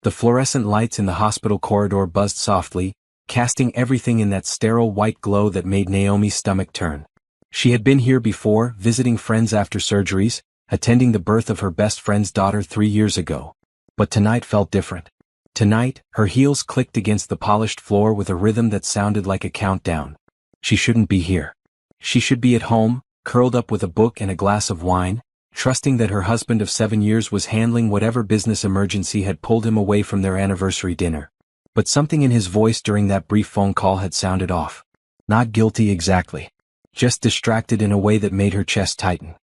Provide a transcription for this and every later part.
The fluorescent lights in the hospital corridor buzzed softly, casting everything in that sterile white glow that made Naomi's stomach turn. She had been here before, visiting friends after surgeries, attending the birth of her best friend's daughter 3 years ago. But tonight felt different. Tonight, her heels clicked against the polished floor with a rhythm that sounded like a countdown. She shouldn't be here. She should be at home, curled up with a book and a glass of wine, trusting that her husband of 7 years was handling whatever business emergency had pulled him away from their anniversary dinner. But something in his voice during that brief phone call had sounded off. Not guilty exactly. Just distracted in a way that made her chest tighten.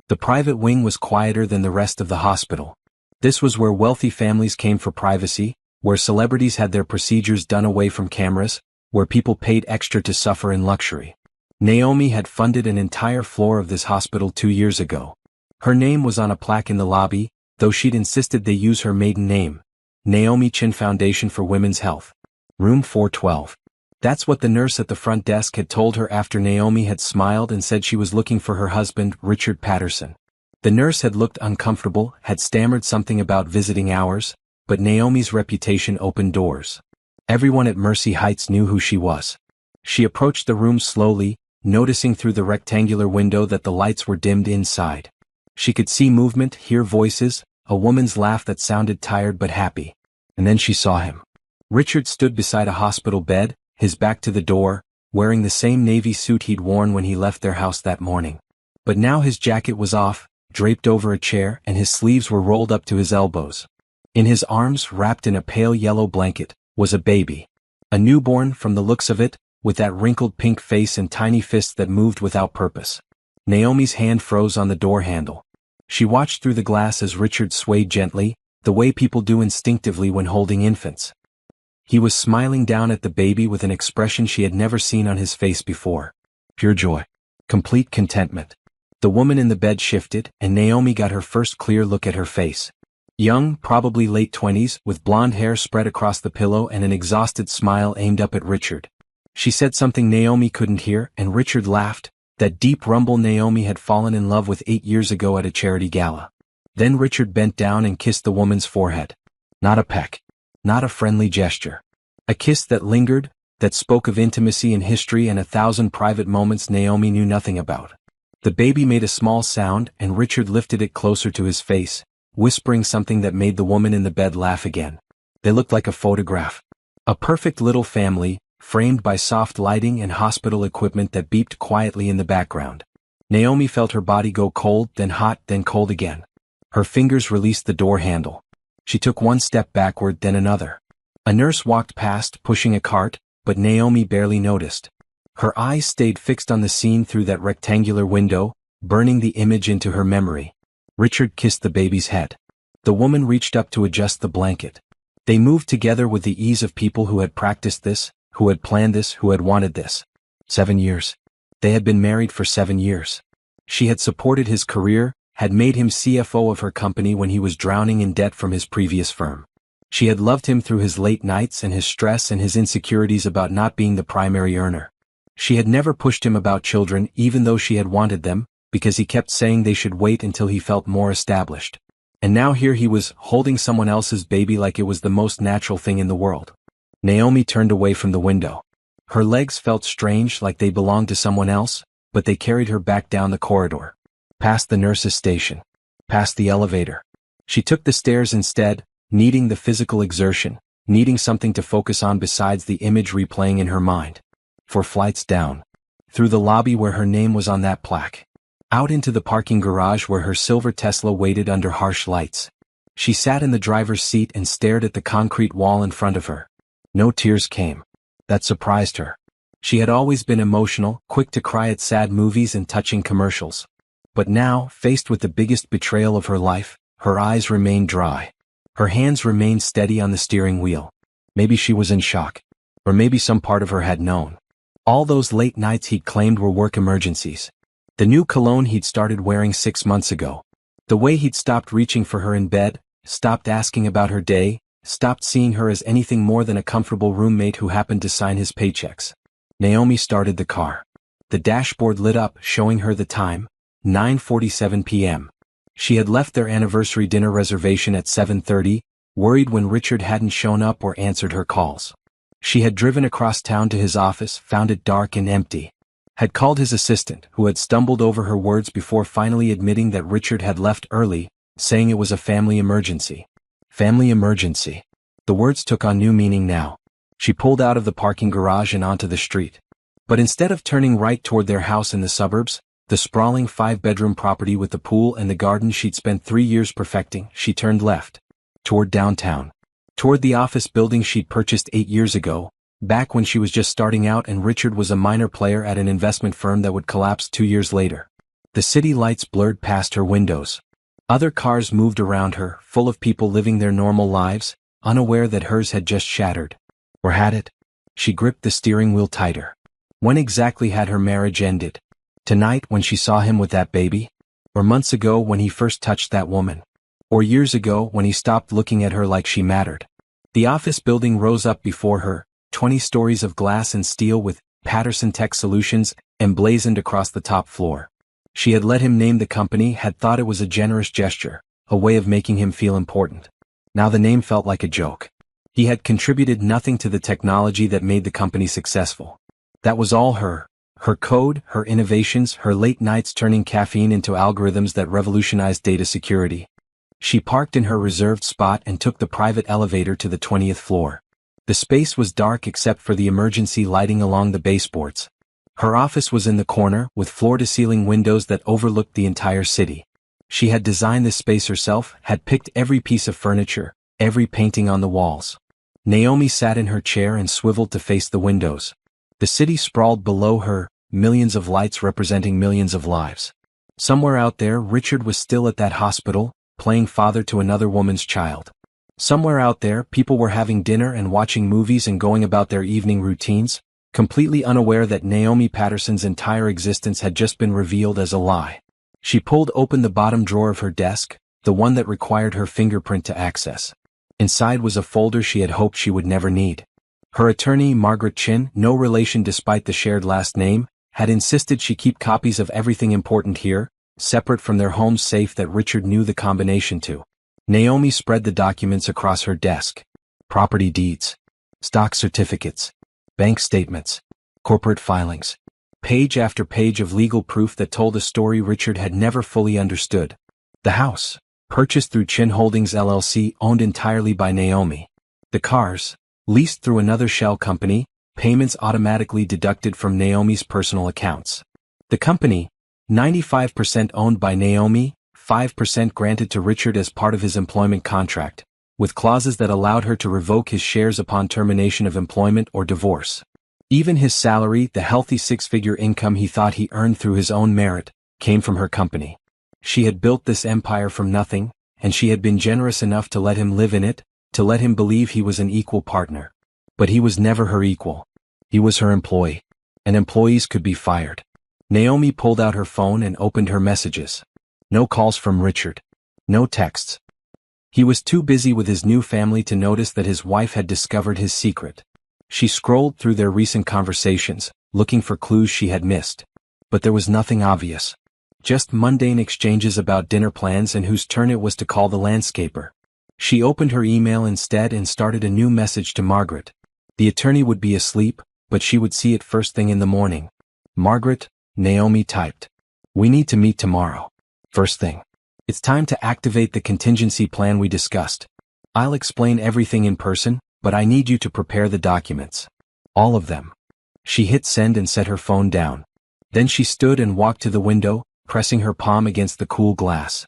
The private wing was quieter than the rest of the hospital. This was where wealthy families came for privacy, where celebrities had their procedures done away from cameras, where people paid extra to suffer in luxury. Naomi had funded an entire floor of this hospital 2 years ago. Her name was on a plaque in the lobby, though she'd insisted they use her maiden name. Naomi Chin Foundation for Women's Health. Room 412. That's what the nurse at the front desk had told her after Naomi had smiled and said she was looking for her husband, Richard Patterson. The nurse had looked uncomfortable, had stammered something about visiting hours, but Naomi's reputation opened doors. Everyone at Mercy Heights knew who she was. She approached the room slowly, noticing through the rectangular window that the lights were dimmed inside. She could see movement, hear voices, a woman's laugh that sounded tired but happy. And then she saw him. Richard stood beside a hospital bed, his back to the door, wearing the same navy suit he'd worn when he left their house that morning. But now his jacket was off, draped over a chair, and his sleeves were rolled up to his elbows. In his arms, wrapped in a pale yellow blanket, was a baby. A newborn, from the looks of it, with that wrinkled pink face and tiny fists that moved without purpose. Naomi's hand froze on the door handle. She watched through the glass as Richard swayed gently, the way people do instinctively when holding infants. He was smiling down at the baby with an expression she had never seen on his face before. Pure joy. Complete contentment. The woman in the bed shifted, and Naomi got her first clear look at her face. Young, probably late 20s, with blonde hair spread across the pillow and an exhausted smile aimed up at Richard. She said something Naomi couldn't hear, and Richard laughed, that deep rumble Naomi had fallen in love with 8 years ago at a charity gala. Then Richard bent down and kissed the woman's forehead. Not a peck. Not a friendly gesture. A kiss that lingered, that spoke of intimacy and history and 1,000 private moments Naomi knew nothing about. The baby made a small sound, and Richard lifted it closer to his face, whispering something that made the woman in the bed laugh again. They looked like a photograph. A perfect little family, framed by soft lighting and hospital equipment that beeped quietly in the background. Naomi felt her body go cold, then hot, then cold again. Her fingers released the door handle. She took one step backward, then another. A nurse walked past, pushing a cart, but Naomi barely noticed. Her eyes stayed fixed on the scene through that rectangular window, burning the image into her memory. Richard kissed the baby's head. The woman reached up to adjust the blanket. They moved together with the ease of people who had practiced this, who had planned this, who had wanted this. 7 years. They had been married for 7 years. She had supported his career, had made him CFO of her company when he was drowning in debt from his previous firm. She had loved him through his late nights and his stress and his insecurities about not being the primary earner. She had never pushed him about children even though she had wanted them, because he kept saying they should wait until he felt more established. And now here he was, holding someone else's baby like it was the most natural thing in the world. Naomi turned away from the window. Her legs felt strange, like they belonged to someone else, but they carried her back down the corridor. Past the nurse's station. Past the elevator. She took the stairs instead, needing the physical exertion, needing something to focus on besides the image replaying in her mind. 4 flights down. Through the lobby where her name was on that plaque. Out into the parking garage where her silver Tesla waited under harsh lights. She sat in the driver's seat and stared at the concrete wall in front of her. No tears came. That surprised her. She had always been emotional, quick to cry at sad movies and touching commercials. But now, faced with the biggest betrayal of her life, her eyes remained dry. Her hands remained steady on the steering wheel. Maybe she was in shock. Or maybe some part of her had known. All those late nights he'd claimed were work emergencies. The new cologne he'd started wearing 6 months ago. The way he'd stopped reaching for her in bed, stopped asking about her day, stopped seeing her as anything more than a comfortable roommate who happened to sign his paychecks. Naomi started the car. The dashboard lit up, showing her the time, 9:47 p.m. She had left their anniversary dinner reservation at 7:30, worried when Richard hadn't shown up or answered her calls. She had driven across town to his office, found it dark and empty. Had called his assistant, who had stumbled over her words before finally admitting that Richard had left early, saying it was a family emergency. Family emergency. The words took on new meaning now. She pulled out of the parking garage and onto the street. But instead of turning right toward their house in the suburbs, the sprawling 5-bedroom property with the pool and the garden she'd spent 3 years perfecting, she turned left. Toward downtown. Toward the office building she'd purchased 8 years ago, back when she was just starting out and Richard was a minor player at an investment firm that would collapse 2 years later. The city lights blurred past her windows. Other cars moved around her, full of people living their normal lives, unaware that hers had just shattered. Or had it? She gripped the steering wheel tighter. When exactly had her marriage ended? Tonight when she saw him with that baby? Or months ago when he first touched that woman? Or years ago when he stopped looking at her like she mattered? The office building rose up before her, 20 stories of glass and steel with Patterson Tech Solutions emblazoned across the top floor. She had let him name the company, had thought it was a generous gesture, a way of making him feel important. Now the name felt like a joke. He had contributed nothing to the technology that made the company successful. That was all her. Her code, her innovations, her late nights turning caffeine into algorithms that revolutionized data security. She parked in her reserved spot and took the private elevator to the 20th floor. The space was dark except for the emergency lighting along the baseboards. Her office was in the corner, with floor-to-ceiling windows that overlooked the entire city. She had designed this space herself, had picked every piece of furniture, every painting on the walls. Naomi sat in her chair and swiveled to face the windows. The city sprawled below her, millions of lights representing millions of lives. Somewhere out there, Richard was still at that hospital, playing father to another woman's child. Somewhere out there, people were having dinner and watching movies and going about their evening routines, completely unaware that Naomi Patterson's entire existence had just been revealed as a lie. She pulled open the bottom drawer of her desk, the one that required her fingerprint to access. Inside was a folder she had hoped she would never need. Her attorney, Margaret Chin, no relation despite the shared last name, had insisted she keep copies of everything important here, separate from their home safe that Richard knew the combination to. Naomi spread the documents across her desk. Property deeds, stock certificates, bank statements, corporate filings. Page after page of legal proof that told a story Richard had never fully understood. The house, purchased through Chin Holdings LLC, owned entirely by Naomi. The cars, leased through another shell company, payments automatically deducted from Naomi's personal accounts. The company, 95% owned by Naomi, 5% granted to Richard as part of his employment contract, with clauses that allowed her to revoke his shares upon termination of employment or divorce. Even his salary, the healthy 6-figure income he thought he earned through his own merit, came from her company. She had built this empire from nothing, and she had been generous enough to let him live in it, to let him believe he was an equal partner. But he was never her equal. He was her employee. And employees could be fired. Naomi pulled out her phone and opened her messages. No calls from Richard. No texts. He was too busy with his new family to notice that his wife had discovered his secret. She scrolled through their recent conversations, looking for clues she had missed. But there was nothing obvious. Just mundane exchanges about dinner plans and whose turn it was to call the landscaper. She opened her email instead and started a new message to Margaret. The attorney would be asleep, but she would see it first thing in the morning. Margaret, Naomi typed. We need to meet tomorrow. First thing. It's time to activate the contingency plan we discussed. I'll explain everything in person, but I need you to prepare the documents. All of them. She hit send and set her phone down. Then she stood and walked to the window, pressing her palm against the cool glass.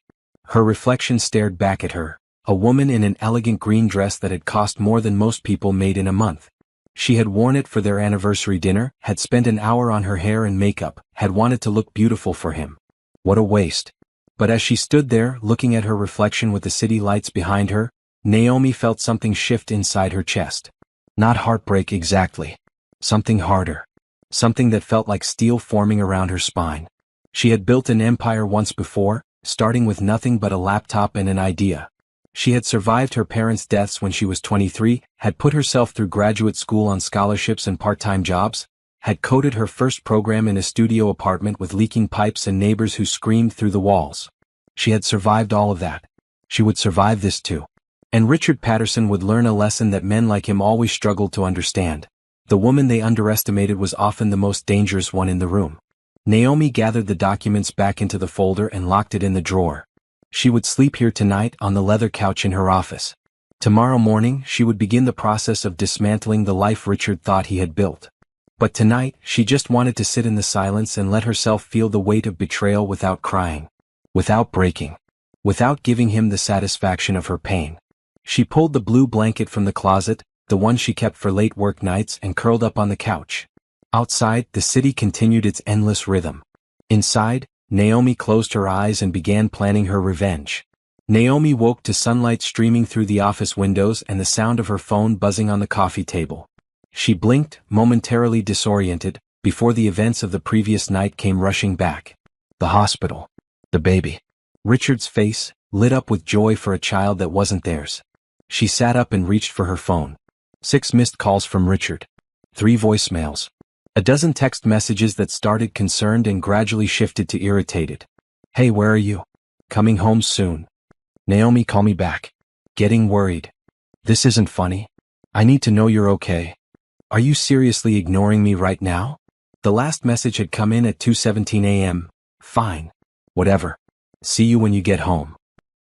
Her reflection stared back at her, a woman in an elegant green dress that had cost more than most people made in a month. She had worn it for their anniversary dinner, had spent an hour on her hair and makeup, had wanted to look beautiful for him. What a waste. But as she stood there, looking at her reflection with the city lights behind her, Naomi felt something shift inside her chest. Not heartbreak exactly. Something harder. Something that felt like steel forming around her spine. She had built an empire once before, starting with nothing but a laptop and an idea. She had survived her parents' deaths when she was 23, had put herself through graduate school on scholarships and part-time jobs, had coded her first program in a studio apartment with leaking pipes and neighbors who screamed through the walls. She had survived all of that. She would survive this too. And Richard Patterson would learn a lesson that men like him always struggled to understand. The woman they underestimated was often the most dangerous one in the room. Naomi gathered the documents back into the folder and locked it in the drawer. She would sleep here tonight on the leather couch in her office. Tomorrow morning she would begin the process of dismantling the life Richard thought he had built. But tonight she just wanted to sit in the silence and let herself feel the weight of betrayal without crying, without breaking, without giving him the satisfaction of her pain. She pulled the blue blanket from the closet, the one she kept for late work nights, and curled up on the couch. Outside, the city continued its endless rhythm. Inside, Naomi closed her eyes and began planning her revenge. Naomi woke to sunlight streaming through the office windows and the sound of her phone buzzing on the coffee table. She blinked, momentarily disoriented, before the events of the previous night came rushing back. The hospital. The baby. Richard's face, lit up with joy for a child that wasn't theirs. She sat up and reached for her phone. 6 missed calls from Richard. 3 voicemails. A dozen text messages that started concerned and gradually shifted to irritated. Hey, where are you? Coming home soon. Naomi, call me back. Getting worried. This isn't funny. I need to know you're okay. Are you seriously ignoring me right now? The last message had come in at 2:17 a.m. Fine. Whatever. See you when you get home.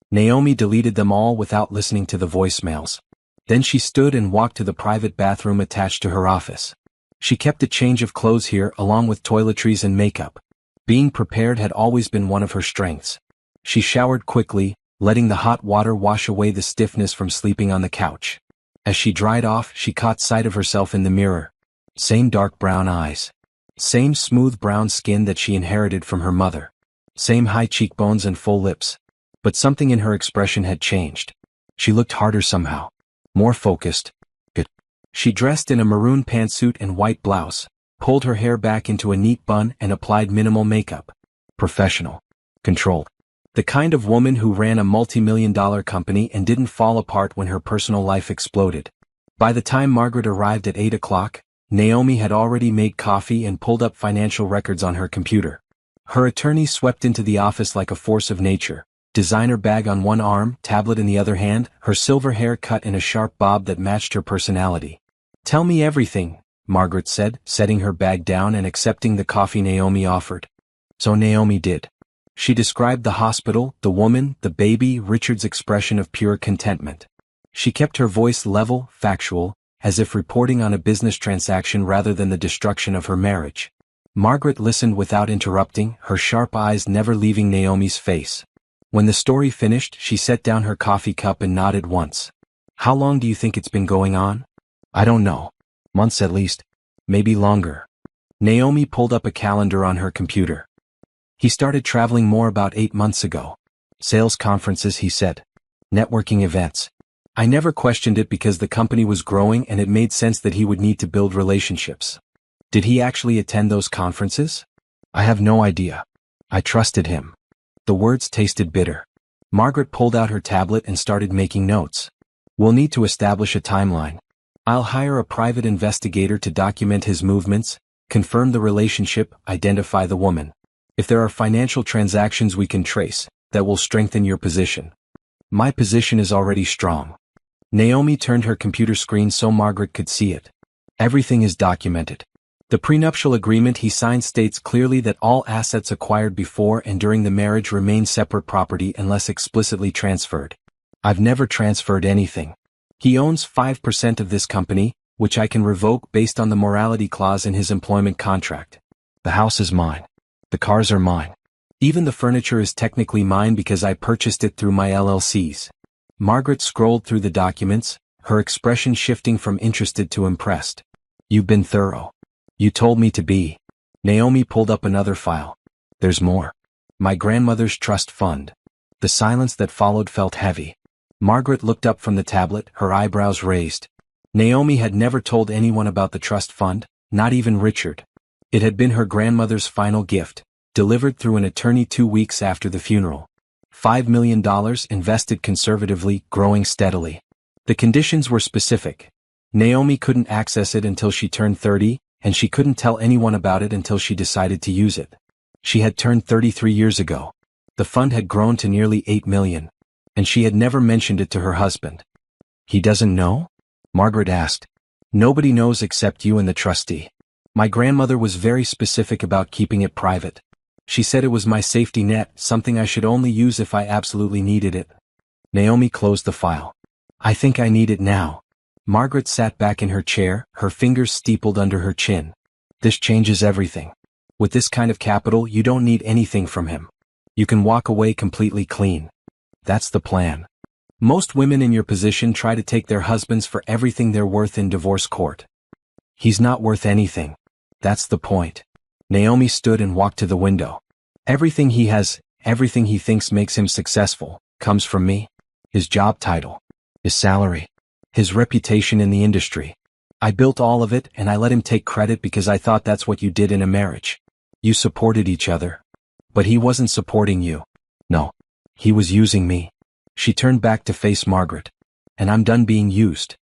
Naomi deleted them all without listening to the voicemails. Then she stood and walked to the private bathroom attached to her office. She kept a change of clothes here along with toiletries and makeup. Being prepared had always been one of her strengths. She showered quickly, letting the hot water wash away the stiffness from sleeping on the couch. As she dried off, she caught sight of herself in the mirror. Same dark brown eyes. Same smooth brown skin that she inherited from her mother. Same high cheekbones and full lips. But something in her expression had changed. She looked harder somehow. More focused. Good. She dressed in a maroon pantsuit and white blouse, pulled her hair back into a neat bun and applied minimal makeup. Professional. Controlled. The kind of woman who ran a multi-million-dollar company and didn't fall apart when her personal life exploded. By the time Margaret arrived at 8 o'clock, Naomi had already made coffee and pulled up financial records on her computer. Her attorney swept into the office like a force of nature, designer bag on one arm, tablet in the other hand, her silver hair cut in a sharp bob that matched her personality. Tell me everything, Margaret said, setting her bag down and accepting the coffee Naomi offered. So Naomi did. She described the hospital, the woman, the baby, Richard's expression of pure contentment. She kept her voice level, factual, as if reporting on a business transaction rather than the destruction of her marriage. Margaret listened without interrupting, her sharp eyes never leaving Naomi's face. When the story finished, she set down her coffee cup and nodded once. How long do you think it's been going on? I don't know. Months at least. Maybe longer. Naomi pulled up a calendar on her computer. He started traveling more about 8 months ago. Sales conferences, he said. Networking events. I never questioned it because the company was growing and it made sense that he would need to build relationships. Did he actually attend those conferences? I have no idea. I trusted him. The words tasted bitter. Margaret pulled out her tablet and started making notes. We'll need to establish a timeline. I'll hire a private investigator to document his movements, confirm the relationship, identify the woman. If there are financial transactions we can trace, that will strengthen your position. My position is already strong. Naomi turned her computer screen so Margaret could see it. Everything is documented. The prenuptial agreement he signed states clearly that all assets acquired before and during the marriage remain separate property unless explicitly transferred. I've never transferred anything. He owns 5% of this company, which I can revoke based on the morality clause in his employment contract. The house is mine. The cars are mine. Even the furniture is technically mine because I purchased it through my LLCs. Margaret scrolled through the documents, her expression shifting from interested to impressed. You've been thorough. You told me to be. Naomi pulled up another file. There's more. My grandmother's trust fund. The silence that followed felt heavy. Margaret looked up from the tablet, her eyebrows raised. Naomi had never told anyone about the trust fund, not even Richard. It had been her grandmother's final gift, delivered through an attorney 2 weeks after the funeral. $5 million invested conservatively, growing steadily. The conditions were specific. Naomi couldn't access it until she turned 30, and she couldn't tell anyone about it until she decided to use it. She had turned 33 years ago. The fund had grown to nearly $8 million. And she had never mentioned it to her husband. He doesn't know? Margaret asked. Nobody knows except you and the trustee. My grandmother was very specific about keeping it private. She said it was my safety net, something I should only use if I absolutely needed it. Naomi closed the file. I think I need it now. Margaret sat back in her chair, her fingers steepled under her chin. This changes everything. With this kind of capital, you don't need anything from him. You can walk away completely clean. That's the plan. Most women in your position try to take their husbands for everything they're worth in divorce court. He's not worth anything. That's the point. Naomi stood and walked to the window. Everything he has, everything he thinks makes him successful, comes from me. His job title. His salary. His reputation in the industry. I built all of it and I let him take credit because I thought that's what you did in a marriage. You supported each other. But he wasn't supporting you. No. He was using me. She turned back to face Margaret. And I'm done being used.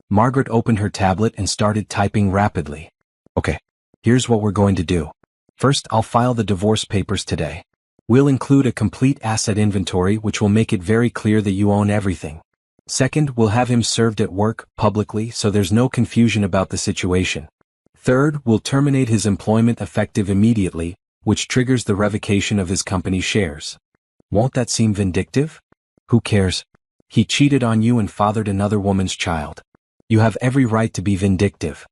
Margaret opened her tablet and started typing rapidly. Okay. Here's what we're going to do. First, I'll file the divorce papers today. We'll include a complete asset inventory which will make it very clear that you own everything. Second, we'll have him served at work, publicly, so there's no confusion about the situation. Third, we'll terminate his employment effective immediately, which triggers the revocation of his company shares. Won't that seem vindictive? Who cares? He cheated on you and fathered another woman's child. You have every right to be vindictive.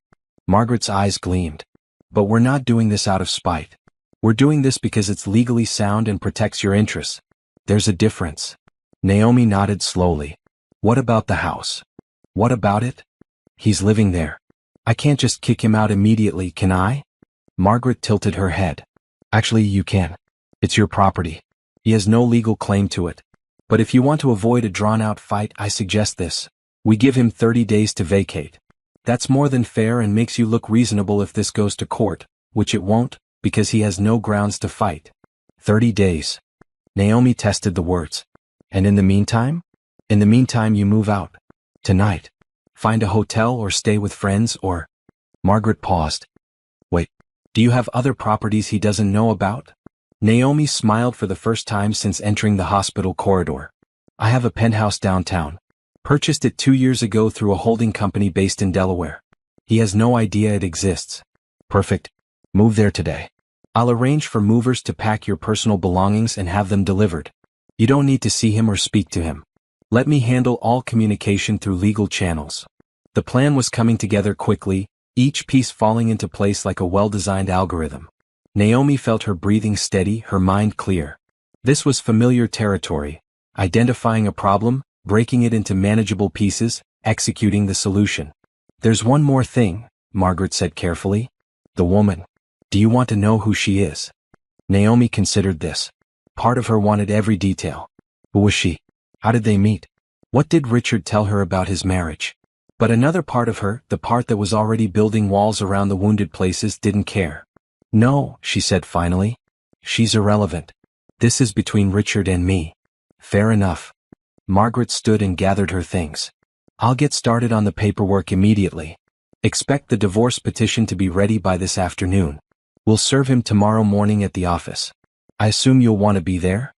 Margaret's eyes gleamed. But we're not doing this out of spite. We're doing this because it's legally sound and protects your interests. There's a difference. Naomi nodded slowly. What about the house? What about it? He's living there. I can't just kick him out immediately, can I? Margaret tilted her head. Actually, you can. It's your property. He has no legal claim to it. But if you want to avoid a drawn-out fight, I suggest this. We give him 30 days to vacate. That's more than fair and makes you look reasonable if this goes to court, which it won't, because he has no grounds to fight. 30 days. Naomi tested the words. And in the meantime? In the meantime you move out. Tonight. Find a hotel or stay with friends or... Margaret paused. Wait, do you have other properties he doesn't know about? Naomi smiled for the first time since entering the hospital corridor. I have a penthouse downtown. Purchased it 2 years ago through a holding company based in Delaware. He has no idea it exists. Perfect. Move there today. I'll arrange for movers to pack your personal belongings and have them delivered. You don't need to see him or speak to him. Let me handle all communication through legal channels. The plan was coming together quickly, each piece falling into place like a well-designed algorithm. Naomi felt her breathing steady, her mind clear. This was familiar territory, identifying a problem, breaking it into manageable pieces, executing the solution. There's one more thing, Margaret said carefully. The woman. Do you want to know who she is? Naomi considered this. Part of her wanted every detail. Who was she? How did they meet? What did Richard tell her about his marriage? But another part of her, the part that was already building walls around the wounded places, didn't care. No, she said finally. She's irrelevant. This is between Richard and me. Fair enough. Margaret stood and gathered her things. I'll get started on the paperwork immediately. Expect the divorce petition to be ready by this afternoon. We'll serve him tomorrow morning at the office. I assume you'll want to be there?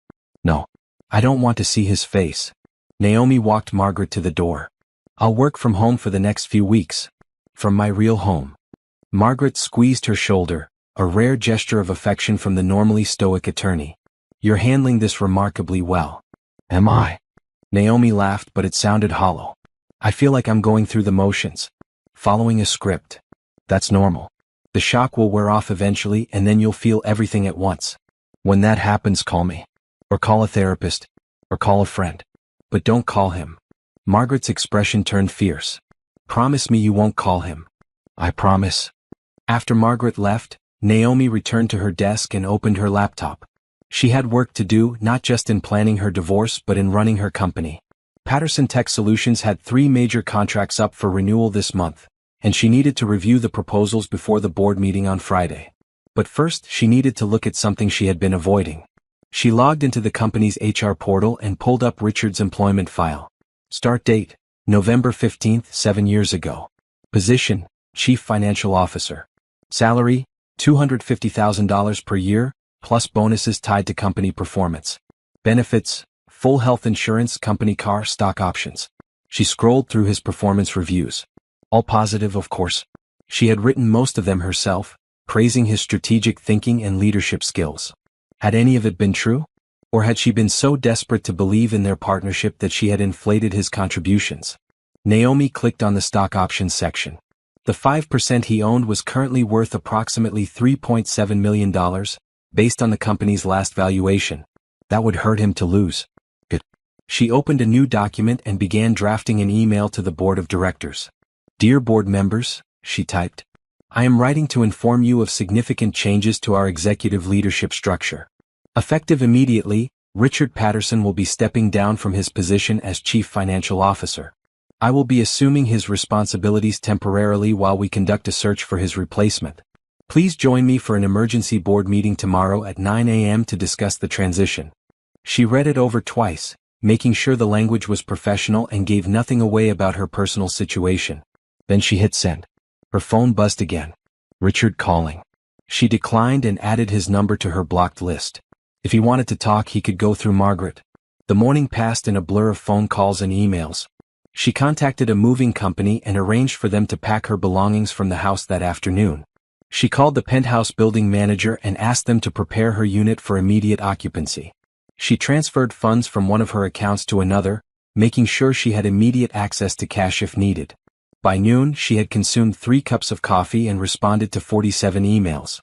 No. I don't want to see his face. Naomi walked Margaret to the door. I'll work from home for the next few weeks. From my real home. Margaret squeezed her shoulder, a rare gesture of affection from the normally stoic attorney. You're handling this remarkably well. Am I? Naomi laughed, but it sounded hollow. I feel like I'm going through the motions. Following a script. That's normal. The shock will wear off eventually and then you'll feel everything at once. When that happens, call me. Or call a therapist. Or call a friend. But don't call him. Margaret's expression turned fierce. Promise me you won't call him. I promise. After Margaret left, Naomi returned to her desk and opened her laptop. She had work to do, not just in planning her divorce but in running her company. Patterson Tech Solutions had 3 major contracts up for renewal this month, and she needed to review the proposals before the board meeting on Friday. But first, she needed to look at something she had been avoiding. She logged into the company's HR portal and pulled up Richard's employment file. Start date, November 15th, 7 years ago. Position, Chief Financial Officer. Salary, $250,000 per year, plus bonuses tied to company performance. Benefits, full health insurance, company car, stock options. She scrolled through his performance reviews. All positive, of course. She had written most of them herself, praising his strategic thinking and leadership skills. Had any of it been true? Or had she been so desperate to believe in their partnership that she had inflated his contributions? Naomi clicked on the stock options section. The 5% he owned was currently worth approximately $3.7 million, based on the company's last valuation. That would hurt him to lose. Good. She opened a new document and began drafting an email to the board of directors. Dear board members, she typed, I am writing to inform you of significant changes to our executive leadership structure. Effective immediately, Richard Patterson will be stepping down from his position as Chief Financial Officer. I will be assuming his responsibilities temporarily while we conduct a search for his replacement. Please join me for an emergency board meeting tomorrow at 9 a.m. to discuss the transition. She read it over twice, making sure the language was professional and gave nothing away about her personal situation. Then she hit send. Her phone buzzed again. Richard calling. She declined and added his number to her blocked list. If he wanted to talk, he could go through Margaret. The morning passed in a blur of phone calls and emails. She contacted a moving company and arranged for them to pack her belongings from the house that afternoon. She called the penthouse building manager and asked them to prepare her unit for immediate occupancy. She transferred funds from one of her accounts to another, making sure she had immediate access to cash if needed. By noon, she had consumed 3 cups of coffee and responded to 47 emails.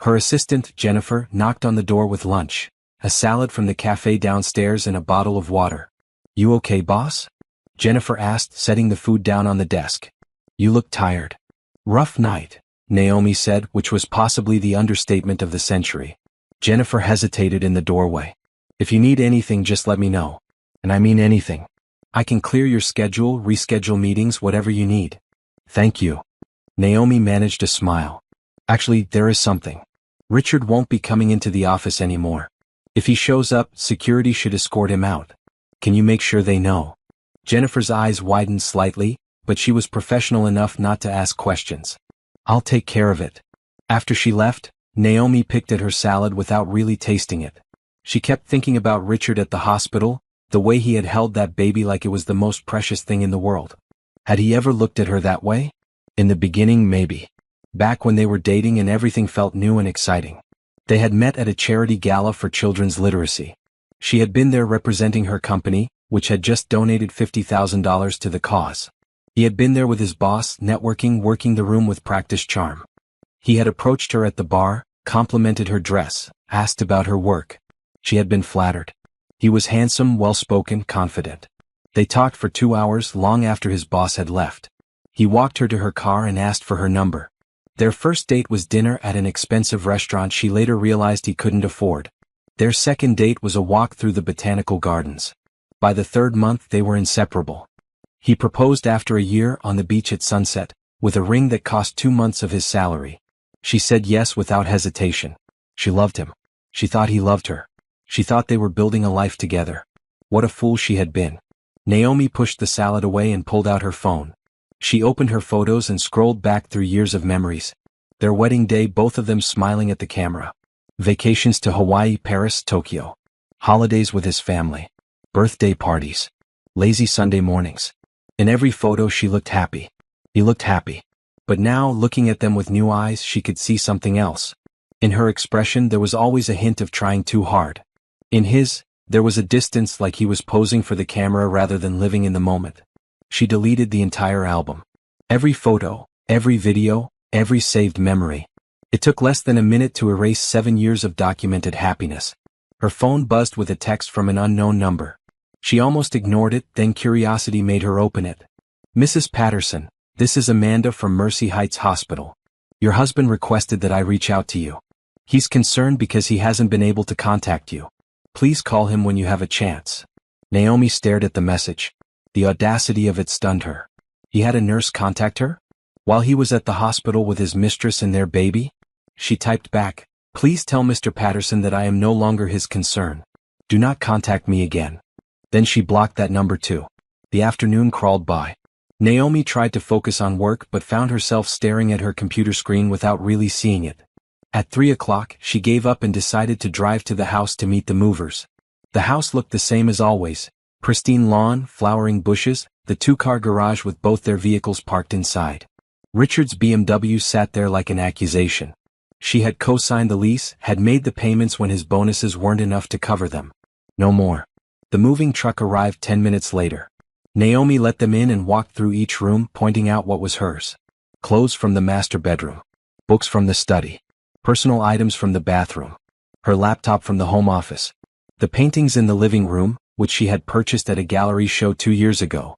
Her assistant, Jennifer, knocked on the door with lunch, a salad from the cafe downstairs and a bottle of water. You okay, boss? Jennifer asked, setting the food down on the desk. You look tired. Rough night, Naomi said, which was possibly the understatement of the century. Jennifer hesitated in the doorway. If you need anything, just let me know. And I mean anything. I can clear your schedule, reschedule meetings, whatever you need. Thank you. Naomi managed a smile. Actually, there is something. Richard won't be coming into the office anymore. If he shows up, security should escort him out. Can you make sure they know? Jennifer's eyes widened slightly, but she was professional enough not to ask questions. I'll take care of it. After she left, Naomi picked at her salad without really tasting it. She kept thinking about Richard at the hospital, the way he had held that baby like it was the most precious thing in the world. Had he ever looked at her that way? In the beginning, maybe. Back when they were dating and everything felt new and exciting. They had met at a charity gala for children's literacy. She had been there representing her company, which had just donated $50,000 to the cause. He had been there with his boss, networking, working the room with practiced charm. He had approached her at the bar, complimented her dress, asked about her work. She had been flattered. He was handsome, well-spoken, confident. They talked for 2 hours, long after his boss had left. He walked her to her car and asked for her number. Their first date was dinner at an expensive restaurant she later realized he couldn't afford. Their second date was a walk through the botanical gardens. By the 3rd month they were inseparable. He proposed after a year on the beach at sunset, with a ring that cost 2 months of his salary. She said yes without hesitation. She loved him. She thought he loved her. She thought they were building a life together. What a fool she had been. Naomi pushed the salad away and pulled out her phone. She opened her photos and scrolled back through years of memories. Their wedding day, both of them smiling at the camera. Vacations to Hawaii, Paris, Tokyo. Holidays with his family. Birthday parties. Lazy Sunday mornings. In every photo she looked happy. He looked happy. But now, looking at them with new eyes, she could see something else. In her expression there was always a hint of trying too hard. In his, there was a distance, like he was posing for the camera rather than living in the moment. She deleted the entire album. Every photo, every video, every saved memory. It took less than a minute to erase 7 years of documented happiness. Her phone buzzed with a text from an unknown number. She almost ignored it, then curiosity made her open it. Mrs. Patterson, this is Amanda from Mercy Heights Hospital. Your husband requested that I reach out to you. He's concerned because he hasn't been able to contact you. Please call him when you have a chance. Naomi stared at the message. The audacity of it stunned her. He had a nurse contact her? While he was at the hospital with his mistress and their baby? She typed back, please tell Mr. Patterson that I am no longer his concern. Do not contact me again. Then she blocked that number too. The afternoon crawled by. Naomi tried to focus on work but found herself staring at her computer screen without really seeing it. At 3 o'clock, she gave up and decided to drive to the house to meet the movers. The house looked the same as always. Pristine lawn, flowering bushes, the two-car garage with both their vehicles parked inside. Richard's BMW sat there like an accusation. She had co-signed the lease, had made the payments when his bonuses weren't enough to cover them. No more. The moving truck arrived 10 minutes later. Naomi let them in and walked through each room, pointing out what was hers. Clothes from the master bedroom. Books from the study. Personal items from the bathroom. Her laptop from the home office. The paintings in the living room, which she had purchased at a gallery show 2 years ago.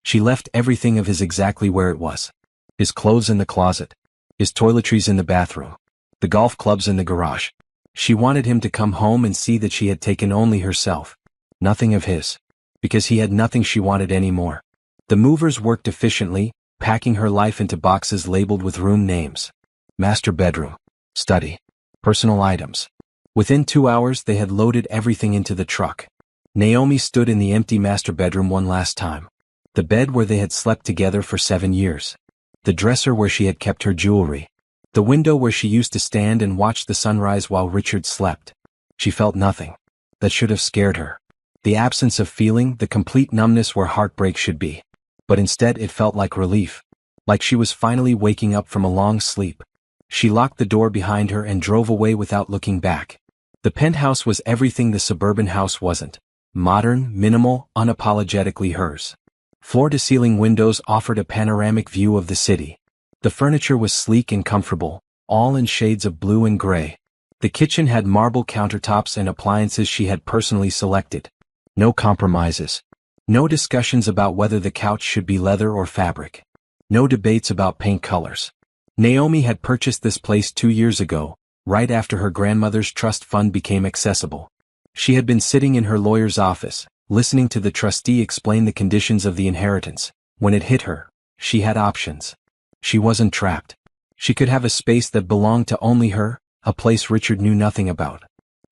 She left everything of his exactly where it was. His clothes in the closet. His toiletries in the bathroom. The golf clubs in the garage. She wanted him to come home and see that she had taken only herself. Nothing of his. Because he had nothing she wanted anymore. The movers worked efficiently, packing her life into boxes labeled with room names. Master bedroom. Study. Personal items. Within 2 hours they had loaded everything into the truck. Naomi stood in the empty master bedroom one last time. The bed where they had slept together for 7 years. The dresser where she had kept her jewelry. The window where she used to stand and watch the sunrise while Richard slept. She felt nothing. That should have scared her. The absence of feeling, the complete numbness where heartbreak should be. But instead it felt like relief. Like she was finally waking up from a long sleep. She locked the door behind her and drove away without looking back. The penthouse was everything the suburban house wasn't. Modern, minimal, unapologetically hers. Floor-to-ceiling windows offered a panoramic view of the city. The furniture was sleek and comfortable, all in shades of blue and gray. The kitchen had marble countertops and appliances she had personally selected. No compromises. No discussions about whether the couch should be leather or fabric. No debates about paint colors. Naomi had purchased this place 2 years ago, right after her grandmother's trust fund became accessible. She had been sitting in her lawyer's office, listening to the trustee explain the conditions of the inheritance. When it hit her, she had options. She wasn't trapped. She could have a space that belonged to only her, a place Richard knew nothing about.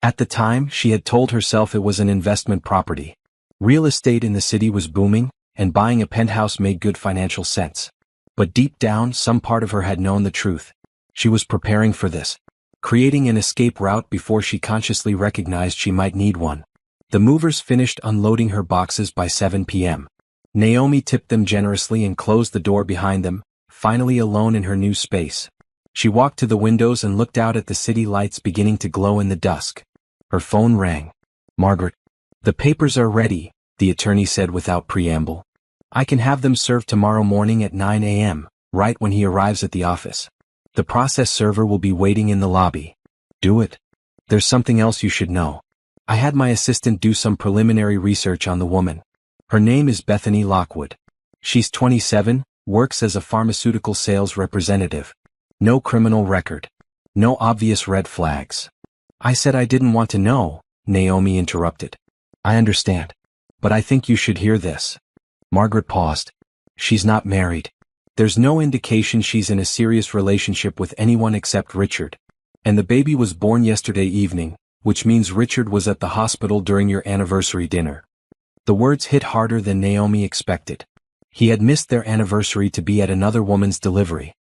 At the time, she had told herself it was an investment property. Real estate in the city was booming, and buying a penthouse made good financial sense. But deep down, some part of her had known the truth. She was preparing for this. Creating an escape route before she consciously recognized she might need one. The movers finished unloading her boxes by 7 p.m. Naomi tipped them generously and closed the door behind them, finally alone in her new space. She walked to the windows and looked out at the city lights beginning to glow in the dusk. Her phone rang. "Margaret. The papers are ready," the attorney said without preamble. "I can have them served tomorrow morning at 9 a.m., right when he arrives at the office. The process server will be waiting in the lobby." "Do it. There's something else you should know. I had my assistant do some preliminary research on the woman. Her name is Bethany Lockwood. She's 27, works as a pharmaceutical sales representative. No criminal record. No obvious red flags." "I said I didn't want to know," Naomi interrupted. "I understand. But I think you should hear this." Margaret paused. "She's not married. There's no indication she's in a serious relationship with anyone except Richard. And the baby was born yesterday evening, which means Richard was at the hospital during your anniversary dinner." The words hit harder than Naomi expected. He had missed their anniversary to be at another woman's delivery.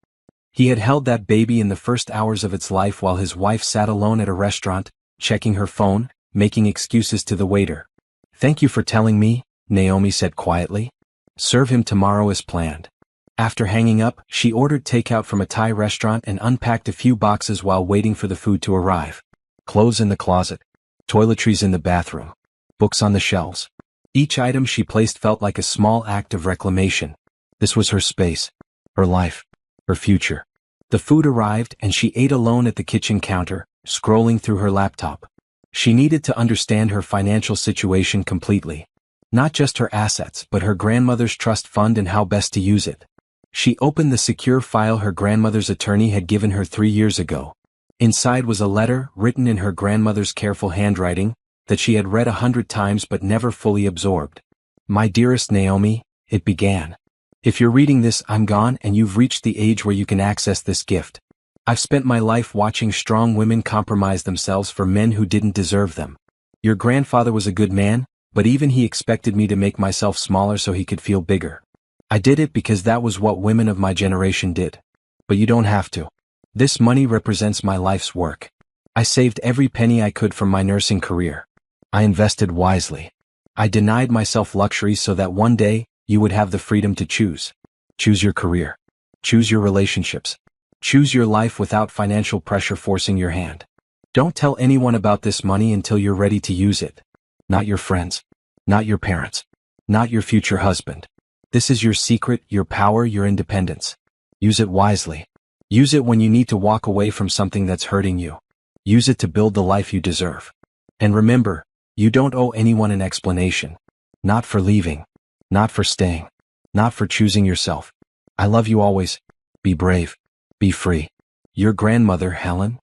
He had held that baby in the first hours of its life while his wife sat alone at a restaurant, checking her phone, making excuses to the waiter. "Thank you for telling me," Naomi said quietly. "Serve him tomorrow as planned." After hanging up, she ordered takeout from a Thai restaurant and unpacked a few boxes while waiting for the food to arrive. Clothes in the closet. Toiletries in the bathroom. Books on the shelves. Each item she placed felt like a small act of reclamation. This was her space. Her life. Her future. The food arrived and she ate alone at the kitchen counter, scrolling through her laptop. She needed to understand her financial situation completely. Not just her assets but her grandmother's trust fund and how best to use it. She opened the secure file her grandmother's attorney had given her 3 years ago. Inside was a letter, written in her grandmother's careful handwriting, that she had read 100 times but never fully absorbed. "My dearest Naomi," it began. "If you're reading this, I'm gone and you've reached the age where you can access this gift. I've spent my life watching strong women compromise themselves for men who didn't deserve them. Your grandfather was a good man, but even he expected me to make myself smaller so he could feel bigger. I did it because that was what women of my generation did. But you don't have to. This money represents my life's work. I saved every penny I could from my nursing career. I invested wisely. I denied myself luxuries so that one day, you would have the freedom to choose. Choose your career. Choose your relationships. Choose your life without financial pressure forcing your hand. Don't tell anyone about this money until you're ready to use it. Not your friends. Not your parents. Not your future husband. This is your secret, your power, your independence. Use it wisely. Use it when you need to walk away from something that's hurting you. Use it to build the life you deserve. And remember, you don't owe anyone an explanation. Not for leaving. Not for staying. Not for choosing yourself. I love you always. Be brave. Be free. Your grandmother, Helen?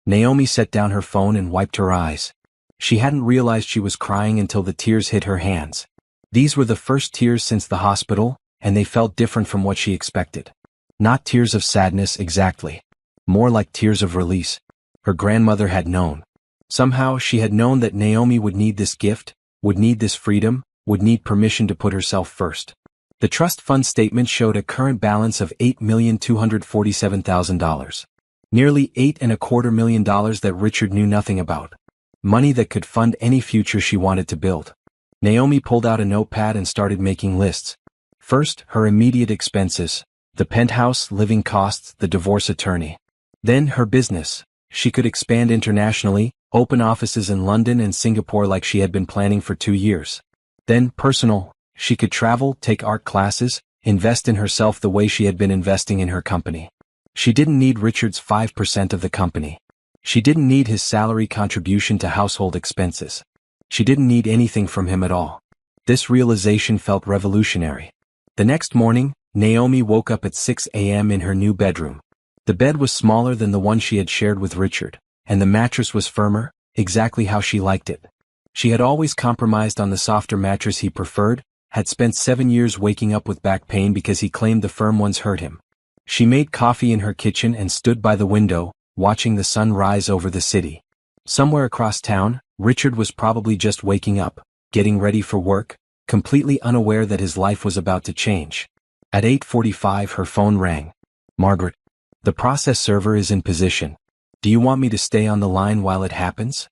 Naomi set down her phone and wiped her eyes. She hadn't realized she was crying until the tears hit her hands. These were the first tears since the hospital, and they felt different from what she expected. Not tears of sadness exactly. More like tears of release. Her grandmother had known. Somehow she had known that Naomi would need this gift, would need this freedom, would need permission to put herself first. The trust fund statement showed a current balance of $8,247,000. Nearly $8.25 million that Richard knew nothing about. Money that could fund any future she wanted to build. Naomi pulled out a notepad and started making lists. First, her immediate expenses, the penthouse, living costs, the divorce attorney. Then her business. She could expand internationally, open offices in London and Singapore like she had been planning for 2 years. Then personal. She could travel, take art classes, invest in herself the way she had been investing in her company. She didn't need Richard's 5% of the company. She didn't need his salary contribution to household expenses. She didn't need anything from him at all. This realization felt revolutionary. The next morning, Naomi woke up at 6 a.m. in her new bedroom. The bed was smaller than the one she had shared with Richard, and the mattress was firmer, exactly how she liked it. She had always compromised on the softer mattress he preferred, had spent 7 years waking up with back pain because he claimed the firm ones hurt him. She made coffee in her kitchen and stood by the window, watching the sun rise over the city. Somewhere across town, Richard was probably just waking up, getting ready for work, completely unaware that his life was about to change. At 8:45 her phone rang. "Margaret, the process server is in position. Do you want me to stay on the line while it happens?"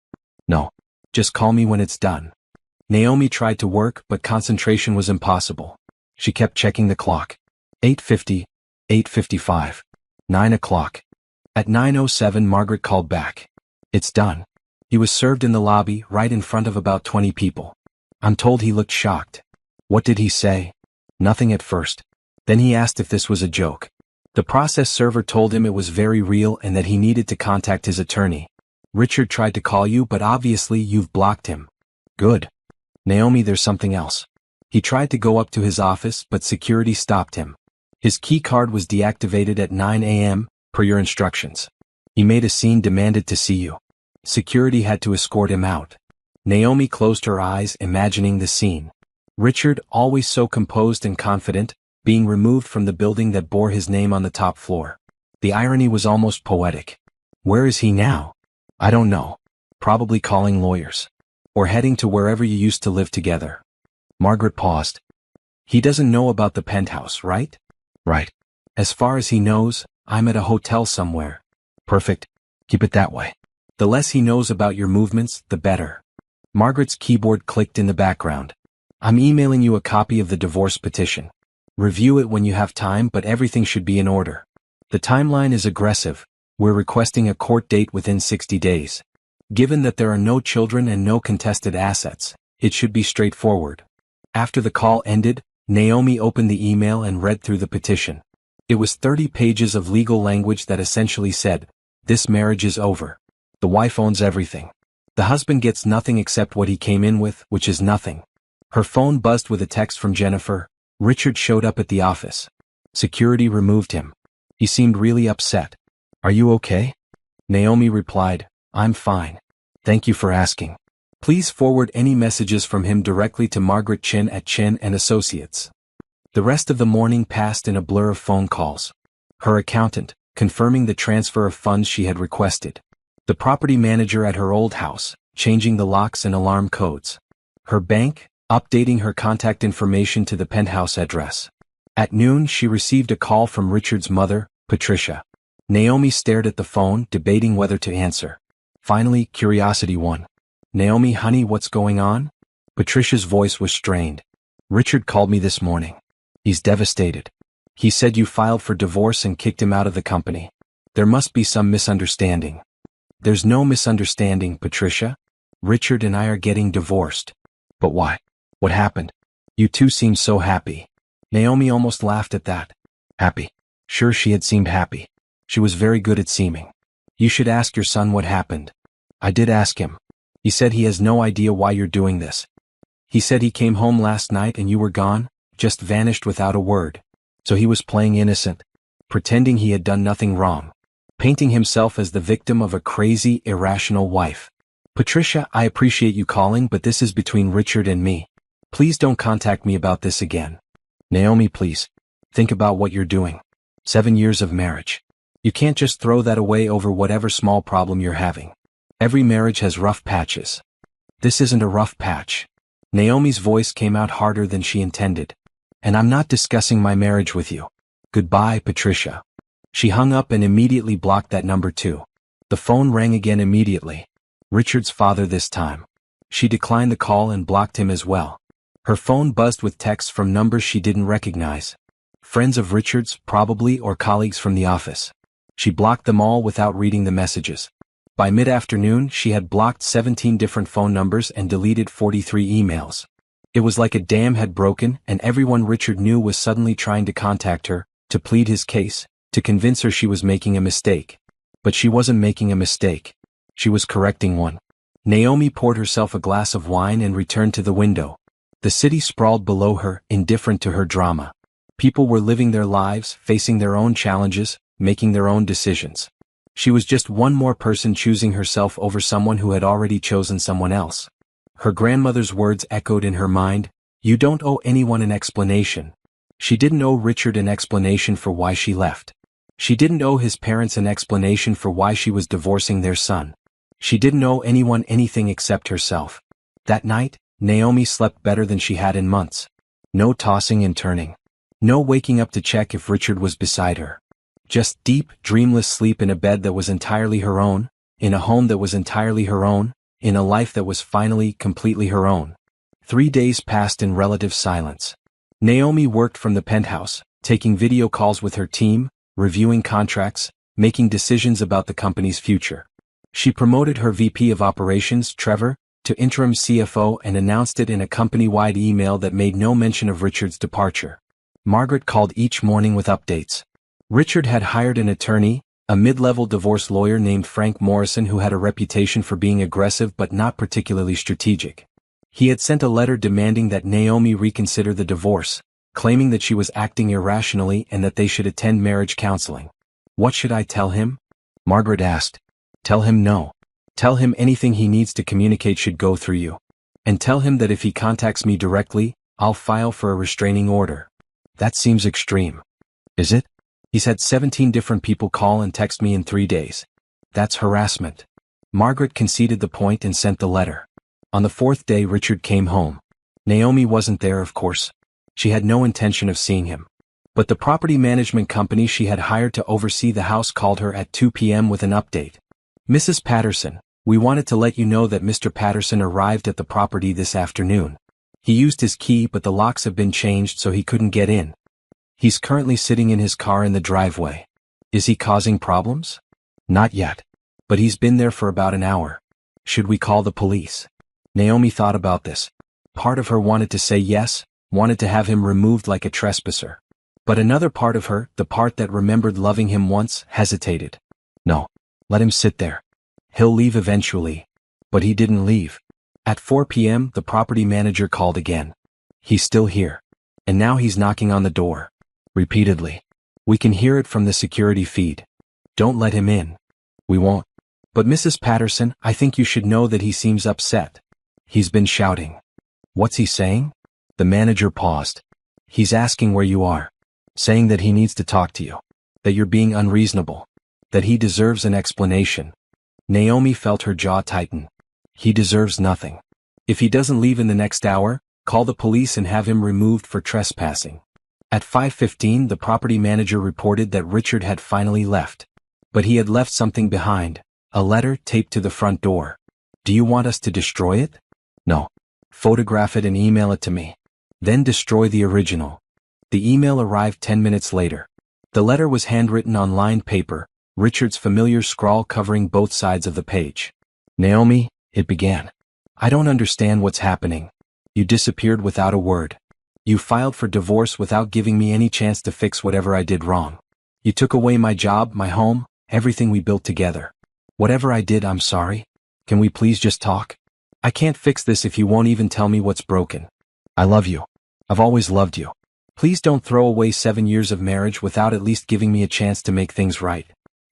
"No. Just call me when it's done." Naomi tried to work, but concentration was impossible. She kept checking the clock. 8:50, 8:55, 9 o'clock. At 9:07 Margaret called back. "It's done." He was served in the lobby, right in front of about 20 people. I'm told he looked shocked. What did he say? Nothing at first. Then he asked if this was a joke. The process server told him it was very real and that he needed to contact his attorney. "Richard tried to call you, but obviously you've blocked him." "Good. Naomi, there's something else." He tried to go up to his office, but security stopped him. His key card was deactivated at 9 a.m., per your instructions. He made a scene, demanded to see you. Security had to escort him out. Naomi closed her eyes, imagining the scene. Richard, always so composed and confident, being removed from the building that bore his name on the top floor. The irony was almost poetic. Where is he now? I don't know. Probably calling lawyers. Or heading to wherever you used to live together. Margaret paused. He doesn't know about the penthouse, right? Right. As far as he knows, I'm at a hotel somewhere. Perfect. Keep it that way. The less he knows about your movements, the better. Margaret's keyboard clicked in the background. I'm emailing you a copy of the divorce petition. Review it when you have time, but everything should be in order. The timeline is aggressive. We're requesting a court date within 60 days. Given that there are no children and no contested assets, it should be straightforward. After the call ended, Naomi opened the email and read through the petition. It was 30 pages of legal language that essentially said, this marriage is over. The wife owns everything. The husband gets nothing except what he came in with, which is nothing. Her phone buzzed with a text from Jennifer. Richard showed up at the office. Security removed him. He seemed really upset. Are you okay? Naomi replied, I'm fine. Thank you for asking. Please forward any messages from him directly to Margaret Chin at Chin and Associates. The rest of the morning passed in a blur of phone calls. Her accountant, confirming the transfer of funds she had requested. The property manager at her old house, changing the locks and alarm codes. Her bank, updating her contact information to the penthouse address. At noon she received a call from Richard's mother, Patricia. Naomi stared at the phone, debating whether to answer. Finally, curiosity won. Naomi, honey, what's going on? Patricia's voice was strained. Richard called me this morning. He's devastated. He said you filed for divorce and kicked him out of the company. There must be some misunderstanding. There's no misunderstanding, Patricia. Richard and I are getting divorced. But why? What happened? You two seemed so happy. Naomi almost laughed at that. Happy. Sure, she had seemed happy. She was very good at seeming. You should ask your son what happened. I did ask him. He said he has no idea why you're doing this. He said he came home last night and you were gone, just vanished without a word. So he was playing innocent, pretending he had done nothing wrong, painting himself as the victim of a crazy, irrational wife. Patricia, I appreciate you calling, but this is between Richard and me. Please don't contact me about this again. Naomi, please. Think about what you're doing. 7 years of marriage. You can't just throw that away over whatever small problem you're having. Every marriage has rough patches. This isn't a rough patch. Naomi's voice came out harder than she intended. And I'm not discussing my marriage with you. Goodbye, Patricia. She hung up and immediately blocked that number too. The phone rang again immediately. Richard's father this time. She declined the call and blocked him as well. Her phone buzzed with texts from numbers she didn't recognize. Friends of Richard's, probably, or colleagues from the office. She blocked them all without reading the messages. By mid-afternoon, she had blocked 17 different phone numbers and deleted 43 emails. It was like a dam had broken and everyone Richard knew was suddenly trying to contact her, to plead his case, to convince her she was making a mistake. But she wasn't making a mistake. She was correcting one. Naomi poured herself a glass of wine and returned to the window. The city sprawled below her, indifferent to her drama. People were living their lives, facing their own challenges, making their own decisions. She was just one more person choosing herself over someone who had already chosen someone else. Her grandmother's words echoed in her mind, "You don't owe anyone an explanation." She didn't owe Richard an explanation for why she left. She didn't owe his parents an explanation for why she was divorcing their son. She didn't owe anyone anything except herself. That night, Naomi slept better than she had in months. No tossing and turning. No waking up to check if Richard was beside her. Just deep, dreamless sleep in a bed that was entirely her own, in a home that was entirely her own, in a life that was finally, completely her own. 3 days passed in relative silence. Naomi worked from the penthouse, taking video calls with her team, reviewing contracts, making decisions about the company's future. She promoted her VP of Operations, Trevor, to interim CFO and announced it in a company-wide email that made no mention of Richard's departure. Margaret called each morning with updates. Richard had hired an attorney, a mid-level divorce lawyer named Frank Morrison who had a reputation for being aggressive but not particularly strategic. He had sent a letter demanding that Naomi reconsider the divorce, claiming that she was acting irrationally and that they should attend marriage counseling. What should I tell him? Margaret asked. Tell him no. Tell him anything he needs to communicate should go through you. And tell him that if he contacts me directly, I'll file for a restraining order. That seems extreme. Is it? He's had 17 different people call and text me in 3 days. That's harassment. Margaret conceded the point and sent the letter. On the 4th day Richard came home. Naomi wasn't there, of course. She had no intention of seeing him. But the property management company she had hired to oversee the house called her at 2 p.m. with an update. Mrs. Patterson, we wanted to let you know that Mr. Patterson arrived at the property this afternoon. He used his key but the locks have been changed so he couldn't get in. He's currently sitting in his car in the driveway. Is he causing problems? Not yet. But he's been there for about an hour. Should we call the police? Naomi thought about this. Part of her wanted to say yes, wanted to have him removed like a trespasser. But another part of her, the part that remembered loving him once, hesitated. No. Let him sit there. He'll leave eventually. But he didn't leave. At 4 p.m. the property manager called again. He's still here. And now he's knocking on the door. Repeatedly. We can hear it from the security feed. Don't let him in. We won't. But Mrs. Patterson, I think you should know that he seems upset. He's been shouting. What's he saying? The manager paused. He's asking where you are. Saying that he needs to talk to you. That you're being unreasonable. That he deserves an explanation. Naomi felt her jaw tighten. He deserves nothing. If he doesn't leave in the next hour, call the police and have him removed for trespassing. At 5:15 the property manager reported that Richard had finally left. But he had left something behind, a letter taped to the front door. Do you want us to destroy it? No. Photograph it and email it to me. Then destroy the original. The email arrived 10 minutes later. The letter was handwritten on lined paper, Richard's familiar scrawl covering both sides of the page. Naomi, it began. I don't understand what's happening. You disappeared without a word. You filed for divorce without giving me any chance to fix whatever I did wrong. You took away my job, my home, everything we built together. Whatever I did, I'm sorry. Can we please just talk? I can't fix this if you won't even tell me what's broken. I love you. I've always loved you. Please don't throw away 7 years of marriage without at least giving me a chance to make things right.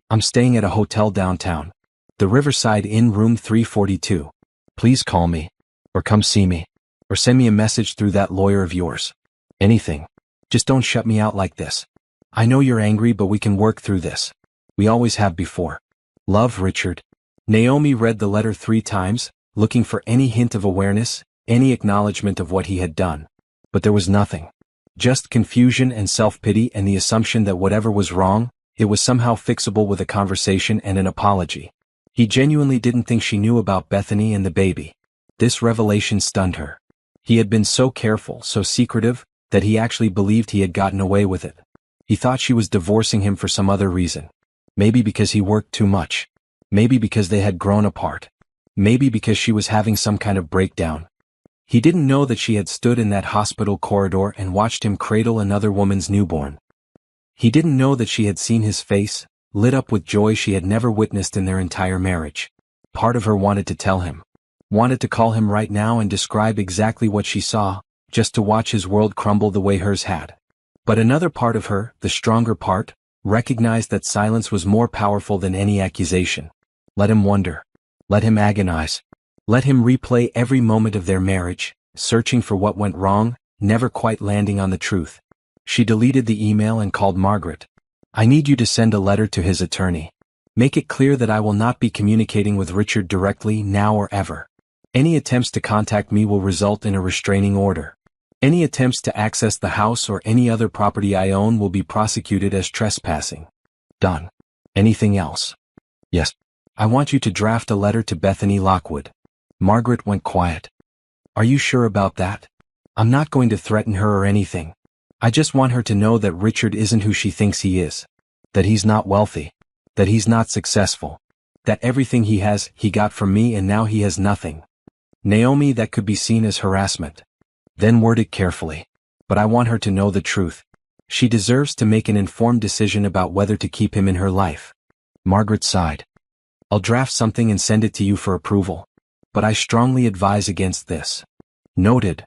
I'm staying at a hotel downtown. The Riverside Inn, room 342. Please call me. Or come see me. Or send me a message through that lawyer of yours. Anything. Just don't shut me out like this. I know you're angry, but we can work through this. We always have before. Love, Richard. Naomi read the letter 3 times, looking for any hint of awareness, any acknowledgement of what he had done. But there was nothing. Just confusion and self-pity and the assumption that whatever was wrong, it was somehow fixable with a conversation and an apology. He genuinely didn't think she knew about Bethany and the baby. This revelation stunned her. He had been so careful, so secretive, that he actually believed he had gotten away with it. He thought she was divorcing him for some other reason. Maybe because he worked too much. Maybe because they had grown apart. Maybe because she was having some kind of breakdown. He didn't know that she had stood in that hospital corridor and watched him cradle another woman's newborn. He didn't know that she had seen his face, lit up with joy she had never witnessed in their entire marriage. Part of her wanted to tell him. Wanted to call him right now and describe exactly what she saw, just to watch his world crumble the way hers had. But another part of her, the stronger part, recognized that silence was more powerful than any accusation. Let him wonder. Let him agonize. Let him replay every moment of their marriage, searching for what went wrong, never quite landing on the truth. She deleted the email and called Margaret. I need you to send a letter to his attorney. Make it clear that I will not be communicating with Richard directly now or ever. Any attempts to contact me will result in a restraining order. Any attempts to access the house or any other property I own will be prosecuted as trespassing. Done. Anything else? Yes. I want you to draft a letter to Bethany Lockwood. Margaret went quiet. Are you sure about that? I'm not going to threaten her or anything. I just want her to know that Richard isn't who she thinks he is. That he's not wealthy. That he's not successful. That everything he has, he got from me and now he has nothing. Naomi, that could be seen as harassment. Then word it carefully. But I want her to know the truth. She deserves to make an informed decision about whether to keep him in her life. Margaret sighed. I'll draft something and send it to you for approval. But I strongly advise against this. Noted.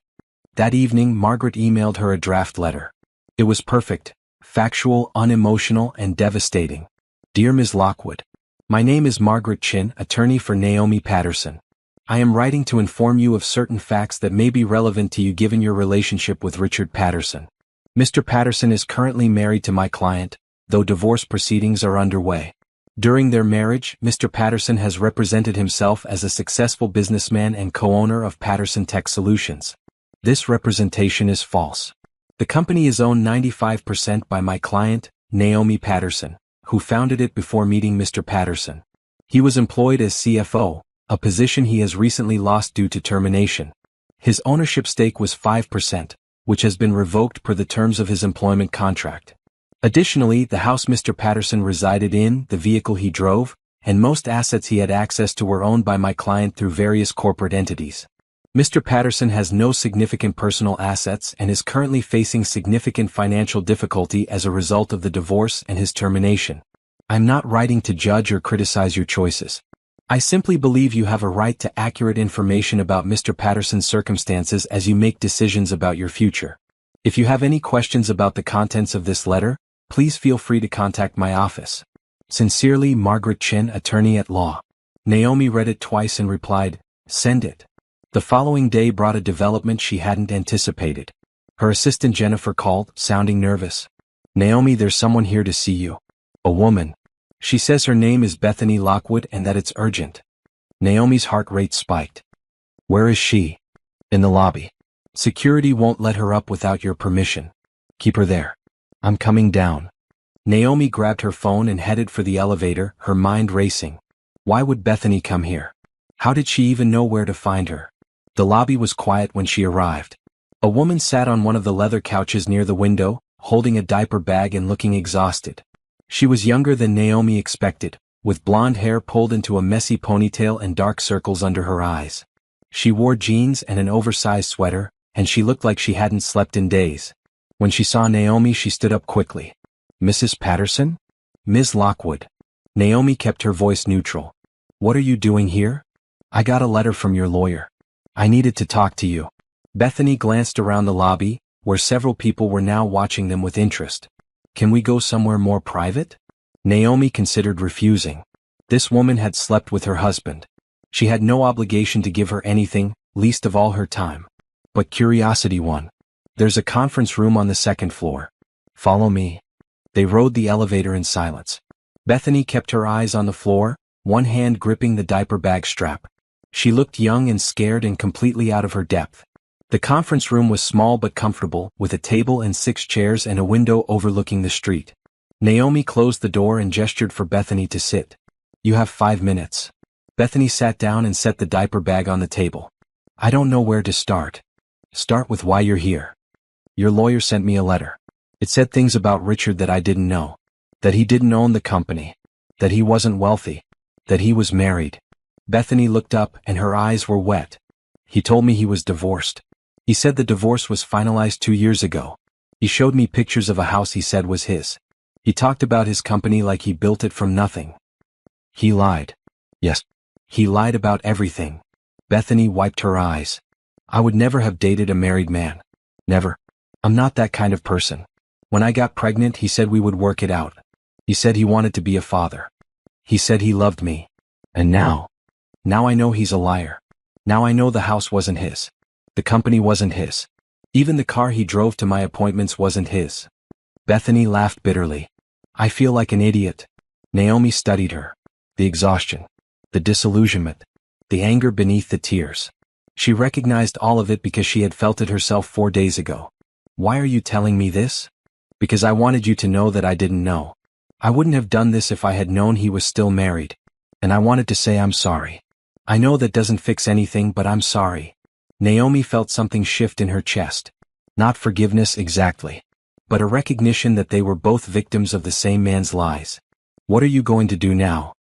That evening, Margaret emailed her a draft letter. It was perfect, factual, unemotional, and devastating. Dear Ms. Lockwood, my name is Margaret Chin, attorney for Naomi Patterson. I am writing to inform you of certain facts that may be relevant to you given your relationship with Richard Patterson. Mr. Patterson is currently married to my client, though divorce proceedings are underway. During their marriage, Mr. Patterson has represented himself as a successful businessman and co-owner of Patterson Tech Solutions. This representation is false. The company is owned 95% by my client, Naomi Patterson, who founded it before meeting Mr. Patterson. He was employed as CFO, a position he has recently lost due to termination. His ownership stake was 5%, which has been revoked per the terms of his employment contract. Additionally, the house Mr. Patterson resided in, the vehicle he drove, and most assets he had access to were owned by my client through various corporate entities. Mr. Patterson has no significant personal assets and is currently facing significant financial difficulty as a result of the divorce and his termination. I'm not writing to judge or criticize your choices. I simply believe you have a right to accurate information about Mr. Patterson's circumstances as you make decisions about your future. If you have any questions about the contents of this letter, please feel free to contact my office. Sincerely, Margaret Chin, attorney at law. Naomi read it twice and replied, "Send it." The following day brought a development she hadn't anticipated. Her assistant Jennifer called, sounding nervous. "Naomi, there's someone here to see you. A woman. She says her name is Bethany Lockwood and that it's urgent." Naomi's heart rate spiked. "Where is she?" "In the lobby. Security won't let her up without your permission. Keep her there." "I'm coming down." Naomi grabbed her phone and headed for the elevator, her mind racing. Why would Bethany come here? How did she even know where to find her? The lobby was quiet when she arrived. A woman sat on one of the leather couches near the window, holding a diaper bag and looking exhausted. She was younger than Naomi expected, with blonde hair pulled into a messy ponytail and dark circles under her eyes. She wore jeans and an oversized sweater, and she looked like she hadn't slept in days. When she saw Naomi, she stood up quickly. "Mrs. Patterson?" "Ms. Lockwood." Naomi kept her voice neutral. "What are you doing here?" "I got a letter from your lawyer. I needed to talk to you." Bethany glanced around the lobby, where several people were now watching them with interest. "Can we go somewhere more private?" Naomi considered refusing. This woman had slept with her husband. She had no obligation to give her anything, least of all her time. But curiosity won. "There's a conference room on the second floor. Follow me." They rode the elevator in silence. Bethany kept her eyes on the floor, one hand gripping the diaper bag strap. She looked young and scared and completely out of her depth. The conference room was small but comfortable, with a table and 6 chairs and a window overlooking the street. Naomi closed the door and gestured for Bethany to sit. "You have 5 minutes." Bethany sat down and set the diaper bag on the table. "I don't know where to start." "Start with why you're here." "Your lawyer sent me a letter. It said things about Richard that I didn't know. That he didn't own the company. That he wasn't wealthy. That he was married." Bethany looked up and her eyes were wet. "He told me he was divorced. He said the divorce was finalized 2 years ago. He showed me pictures of a house he said was his. He talked about his company like he built it from nothing." "He lied." "Yes. He lied about everything." Bethany wiped her eyes. "I would never have dated a married man. Never. I'm not that kind of person. When I got pregnant, he said we would work it out. He said he wanted to be a father. He said he loved me. And now I know he's a liar. Now I know the house wasn't his. The company wasn't his. Even the car he drove to my appointments wasn't his." Bethany laughed bitterly. "I feel like an idiot." Naomi studied her. The exhaustion. The disillusionment. The anger beneath the tears. She recognized all of it because she had felt it herself 4 days ago. "Why are you telling me this?" "Because I wanted you to know that I didn't know. I wouldn't have done this if I had known he was still married. And I wanted to say I'm sorry. I know that doesn't fix anything, but I'm sorry." Naomi felt something shift in her chest. Not forgiveness exactly, but a recognition that they were both victims of the same man's lies. "What are you going to do now?"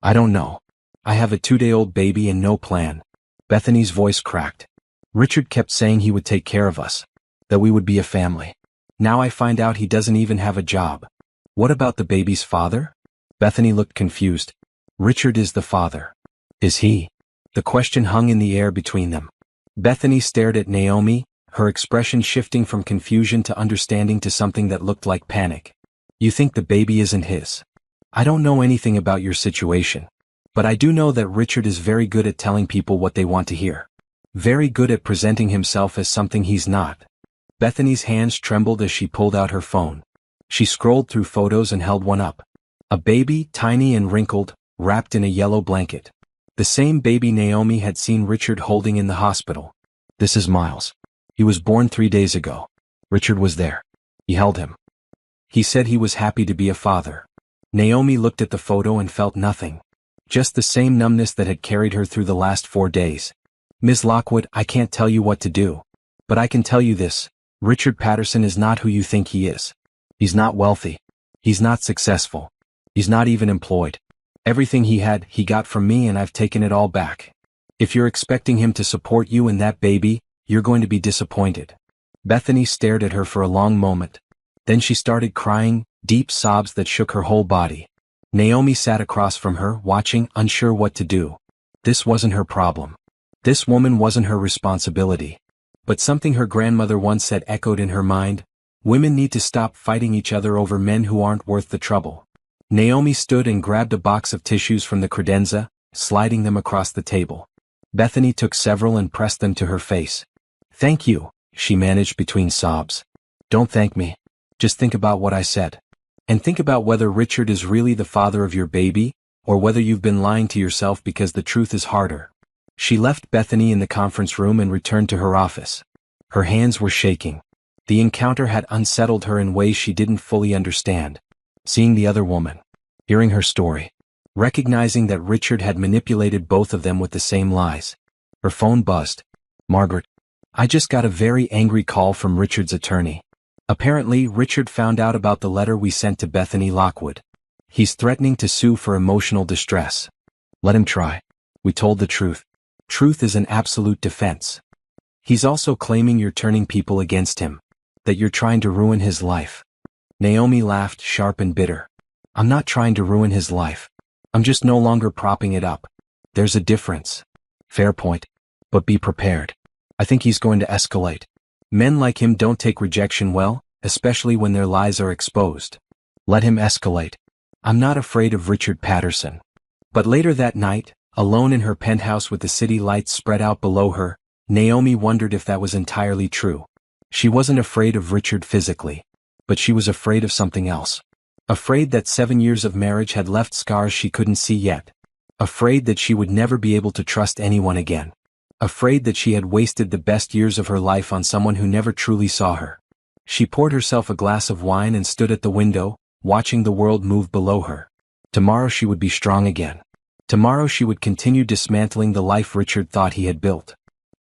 "I don't know. I have a 2-day-old baby and no plan." Bethany's voice cracked. "Richard kept saying he would take care of us. That we would be a family. Now I find out he doesn't even have a job. What about the baby's father?" Bethany looked confused. "Richard is the father." "Is he?" The question hung in the air between them. Bethany stared at Naomi, her expression shifting from confusion to understanding to something that looked like panic. "You think the baby isn't his?" "I don't know anything about your situation. But I do know that Richard is very good at telling people what they want to hear. Very good at presenting himself as something he's not." Bethany's hands trembled as she pulled out her phone. She scrolled through photos and held one up. A baby, tiny and wrinkled, wrapped in a yellow blanket. The same baby Naomi had seen Richard holding in the hospital. "This is Miles. He was born 3 days ago. Richard was there. He held him. He said he was happy to be a father." Naomi looked at the photo and felt nothing. Just the same numbness that had carried her through the last 4 days. "Ms. Lockwood, I can't tell you what to do. But I can tell you this, Richard Patterson is not who you think he is. He's not wealthy. He's not successful. He's not even employed. Everything he had, he got from me, and I've taken it all back. If you're expecting him to support you and that baby, you're going to be disappointed." Bethany stared at her for a long moment. Then she started crying, deep sobs that shook her whole body. Naomi sat across from her, watching, unsure what to do. This wasn't her problem. This woman wasn't her responsibility. But something her grandmother once said echoed in her mind: women need to stop fighting each other over men who aren't worth the trouble. Naomi stood and grabbed a box of tissues from the credenza, sliding them across the table. Bethany took several and pressed them to her face. "Thank you," she managed between sobs. "Don't thank me. Just think about what I said. And think about whether Richard is really the father of your baby, or whether you've been lying to yourself because the truth is harder." She left Bethany in the conference room and returned to her office. Her hands were shaking. The encounter had unsettled her in ways she didn't fully understand. Seeing the other woman. Hearing her story. Recognizing that Richard had manipulated both of them with the same lies. Her phone buzzed. "Margaret, I just got a very angry call from Richard's attorney. Apparently, Richard found out about the letter we sent to Bethany Lockwood. He's threatening to sue for emotional distress. Let him try. We told the truth. Truth is an absolute defense. He's also claiming you're turning people against him. That you're trying to ruin his life. Naomi laughed, sharp and bitter. I'm not trying to ruin his life. I'm just no longer propping it up. There's a difference. Fair point. But be prepared. I think he's going to escalate. Men like him don't take rejection well, especially when their lies are exposed. Let him escalate. I'm not afraid of Richard Patterson. But later that night, alone in her penthouse with the city lights spread out below her, Naomi wondered if that was entirely true. She wasn't afraid of Richard physically. But she was afraid of something else. Afraid that 7 years of marriage had left scars she couldn't see yet. Afraid that she would never be able to trust anyone again. Afraid that she had wasted the best years of her life on someone who never truly saw her. She poured herself a glass of wine and stood at the window, watching the world move below her. Tomorrow she would be strong again. Tomorrow she would continue dismantling the life Richard thought he had built.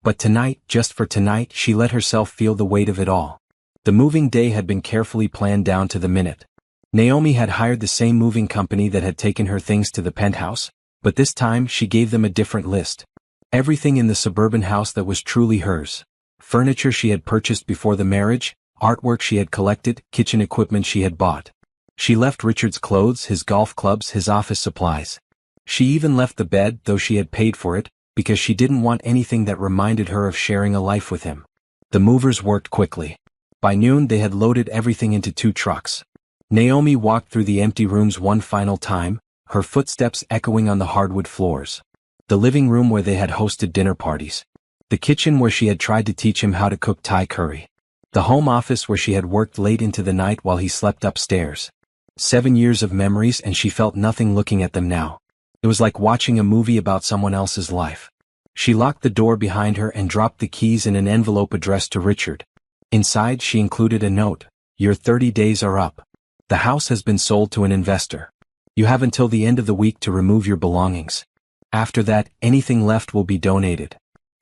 But tonight, just for tonight, she let herself feel the weight of it all. The moving day had been carefully planned down to the minute. Naomi had hired the same moving company that had taken her things to the penthouse, but this time she gave them a different list. Everything in the suburban house that was truly hers. Furniture she had purchased before the marriage, artwork she had collected, kitchen equipment she had bought. She left Richard's clothes, his golf clubs, his office supplies. She even left the bed, though she had paid for it, because she didn't want anything that reminded her of sharing a life with him. The movers worked quickly. By noon they had loaded everything into 2 trucks. Naomi walked through the empty rooms one final time, her footsteps echoing on the hardwood floors. The living room where they had hosted dinner parties. The kitchen where she had tried to teach him how to cook Thai curry. The home office where she had worked late into the night while he slept upstairs. 7 years of memories and she felt nothing looking at them now. It was like watching a movie about someone else's life. She locked the door behind her and dropped the keys in an envelope addressed to Richard. Inside she included a note. Your 30 days are up. The house has been sold to an investor. You have until the end of the week to remove your belongings. After that, anything left will be donated.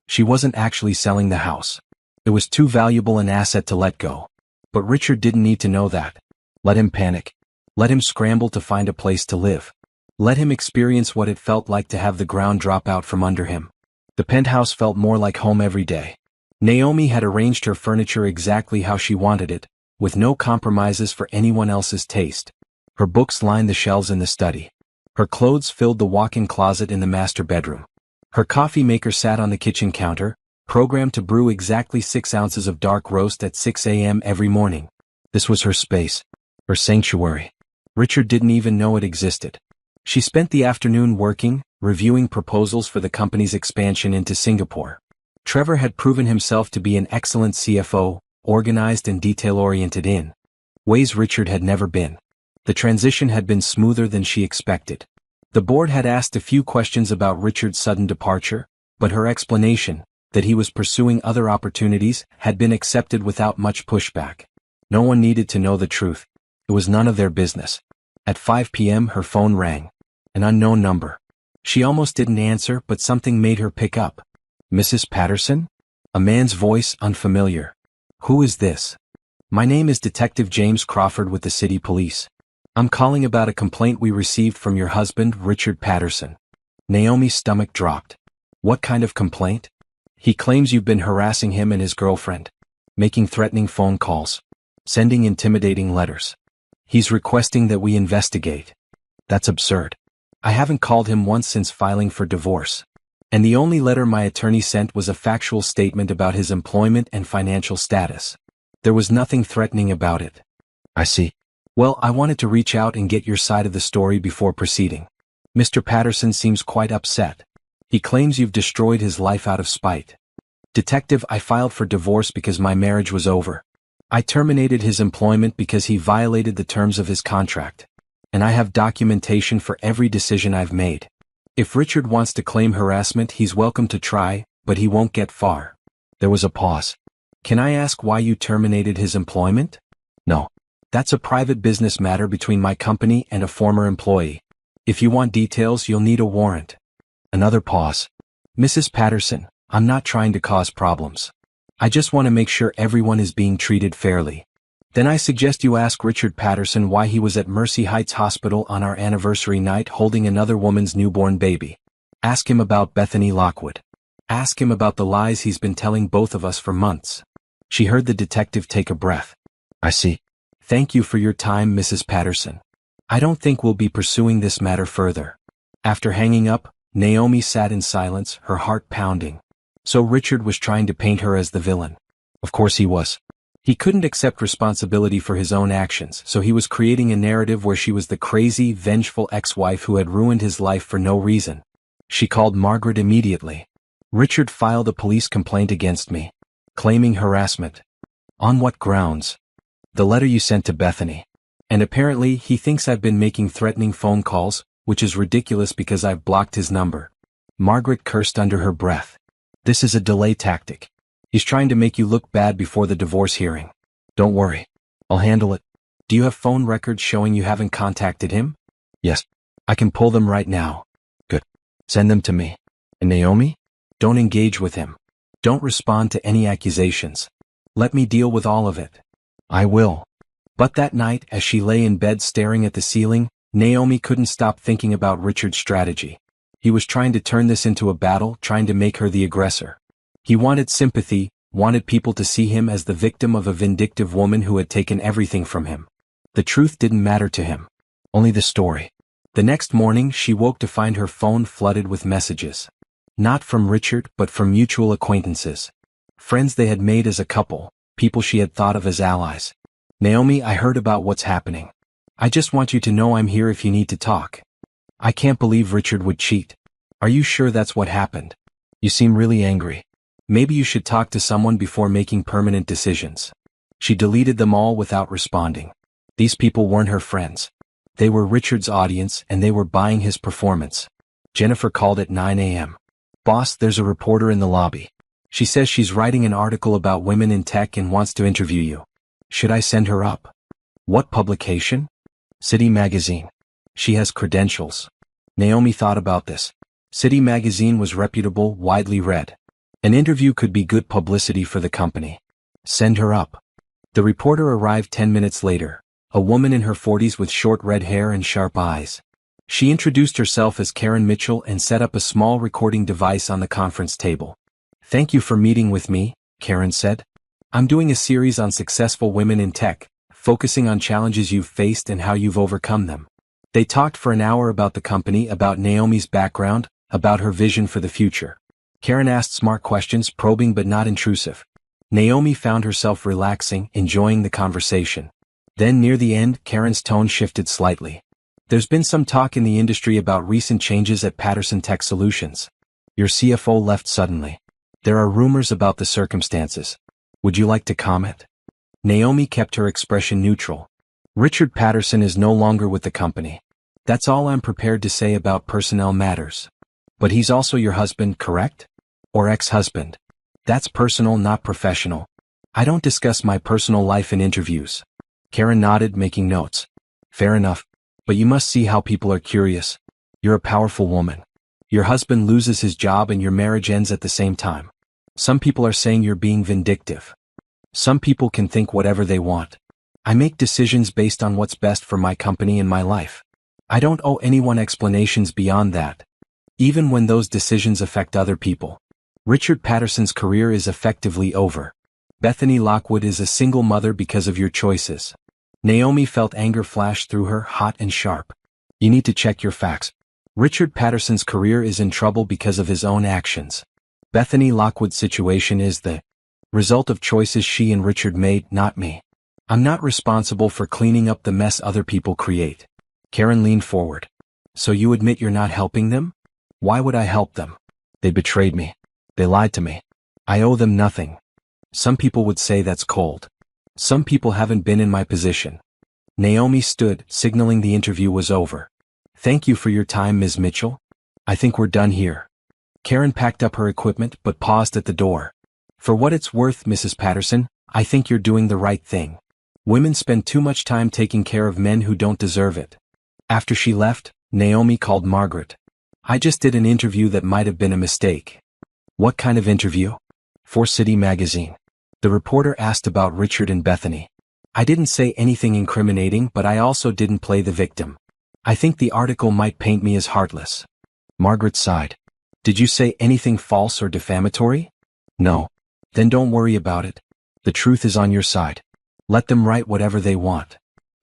She wasn't actually selling the house. It was too valuable an asset to let go. But Richard didn't need to know that. Let him panic. Let him scramble to find a place to live. Let him experience what it felt like to have the ground drop out from under him. The penthouse felt more like home every day. Naomi had arranged her furniture exactly how she wanted it, with no compromises for anyone else's taste. Her books lined the shelves in the study. Her clothes filled the walk-in closet in the master bedroom. Her coffee maker sat on the kitchen counter, programmed to brew exactly 6 ounces of dark roast at 6 a.m. every morning. This was her space. Her sanctuary. Richard didn't even know it existed. She spent the afternoon working, reviewing proposals for the company's expansion into Singapore. Trevor had proven himself to be an excellent CFO, organized and detail-oriented in ways Richard had never been. The transition had been smoother than she expected. The board had asked a few questions about Richard's sudden departure, but her explanation, that he was pursuing other opportunities, had been accepted without much pushback. No one needed to know the truth. It was none of their business. At 5 p.m. her phone rang. An unknown number. She almost didn't answer, but something made her pick up. Mrs. Patterson? A man's voice, unfamiliar. Who is this? My name is Detective James Crawford with the city police. I'm calling about a complaint we received from your husband, Richard Patterson. Naomi's stomach dropped. What kind of complaint? He claims you've been harassing him and his girlfriend. Making threatening phone calls. Sending intimidating letters. He's requesting that we investigate. That's absurd. I haven't called him once since filing for divorce. And the only letter my attorney sent was a factual statement about his employment and financial status. There was nothing threatening about it. I see. Well, I wanted to reach out and get your side of the story before proceeding. Mr. Patterson seems quite upset. He claims you've destroyed his life out of spite. Detective, I filed for divorce because my marriage was over. I terminated his employment because he violated the terms of his contract. And I have documentation for every decision I've made. If Richard wants to claim harassment, he's welcome to try, but he won't get far. There was a pause. Can I ask why you terminated his employment? No. That's a private business matter between my company and a former employee. If you want details, you'll need a warrant. Another pause. Mrs. Patterson, I'm not trying to cause problems. I just want to make sure everyone is being treated fairly. Then I suggest you ask Richard Patterson why he was at Mercy Heights Hospital on our anniversary night holding another woman's newborn baby. Ask him about Bethany Lockwood. Ask him about the lies he's been telling both of us for months. She heard the detective take a breath. I see. Thank you for your time, Mrs. Patterson. I don't think we'll be pursuing this matter further. After hanging up, Naomi sat in silence, her heart pounding. So Richard was trying to paint her as the villain. Of course he was. He couldn't accept responsibility for his own actions, so he was creating a narrative where she was the crazy, vengeful ex-wife who had ruined his life for no reason. She called Margaret immediately. Richard filed a police complaint against me, claiming harassment. On what grounds? The letter you sent to Bethany. And apparently he thinks I've been making threatening phone calls, which is ridiculous because I've blocked his number. Margaret cursed under her breath. This is a delay tactic. He's trying to make you look bad before the divorce hearing. Don't worry. I'll handle it. Do you have phone records showing you haven't contacted him? Yes. I can pull them right now. Good. Send them to me. And Naomi? Don't engage with him. Don't respond to any accusations. Let me deal with all of it. I will. But that night, as she lay in bed staring at the ceiling, Naomi couldn't stop thinking about Richard's strategy. He was trying to turn this into a battle, trying to make her the aggressor. He wanted sympathy, wanted people to see him as the victim of a vindictive woman who had taken everything from him. The truth didn't matter to him. Only the story. The next morning, she woke to find her phone flooded with messages. Not from Richard, but from mutual acquaintances. Friends they had made as a couple, people she had thought of as allies. Naomi, I heard about what's happening. I just want you to know I'm here if you need to talk. I can't believe Richard would cheat. Are you sure that's what happened? You seem really angry. Maybe you should talk to someone before making permanent decisions. She deleted them all without responding. These people weren't her friends. They were Richard's audience and they were buying his performance. Jennifer called at 9 a.m. Boss, there's a reporter in the lobby. She says she's writing an article about women in tech and wants to interview you. Should I send her up? What publication? City Magazine. She has credentials. Naomi thought about this. City Magazine was reputable, widely read. An interview could be good publicity for the company. Send her up. The reporter arrived 10 minutes later, a woman in her 40s with short red hair and sharp eyes. She introduced herself as Karen Mitchell and set up a small recording device on the conference table. Thank you for meeting with me, Karen said. I'm doing a series on successful women in tech, focusing on challenges you've faced and how you've overcome them. They talked for an hour about the company, about Naomi's background, about her vision for the future. Karen asked smart questions, probing but not intrusive. Naomi found herself relaxing, enjoying the conversation. Then near the end, Karen's tone shifted slightly. There's been some talk in the industry about recent changes at Patterson Tech Solutions. Your CFO left suddenly. There are rumors about the circumstances. Would you like to comment? Naomi kept her expression neutral. Richard Patterson is no longer with the company. That's all I'm prepared to say about personnel matters. But he's also your husband, correct? Or ex-husband. That's personal, not professional. I don't discuss my personal life in interviews. Karen nodded, making notes. Fair enough. But you must see how people are curious. You're a powerful woman. Your husband loses his job and your marriage ends at the same time. Some people are saying you're being vindictive. Some people can think whatever they want. I make decisions based on what's best for my company and my life. I don't owe anyone explanations beyond that. Even when those decisions affect other people. Richard Patterson's career is effectively over. Bethany Lockwood is a single mother because of your choices. Naomi felt anger flash through her, hot and sharp. You need to check your facts. Richard Patterson's career is in trouble because of his own actions. Bethany Lockwood's situation is the result of choices she and Richard made, not me. I'm not responsible for cleaning up the mess other people create. Karen leaned forward. So you admit you're not helping them? Why would I help them? They betrayed me. They lied to me. I owe them nothing. Some people would say that's cold. Some people haven't been in my position. Naomi stood, signaling the interview was over. Thank you for your time, Ms. Mitchell. I think we're done here. Karen packed up her equipment but paused at the door. For what it's worth, Mrs. Patterson, I think you're doing the right thing. Women spend too much time taking care of men who don't deserve it. After she left, Naomi called Margaret. I just did an interview that might have been a mistake. What kind of interview? For City Magazine. The reporter asked about Richard and Bethany. I didn't say anything incriminating, but I also didn't play the victim. I think the article might paint me as heartless. Margaret sighed. Did you say anything false or defamatory? No. Then don't worry about it. The truth is on your side. Let them write whatever they want.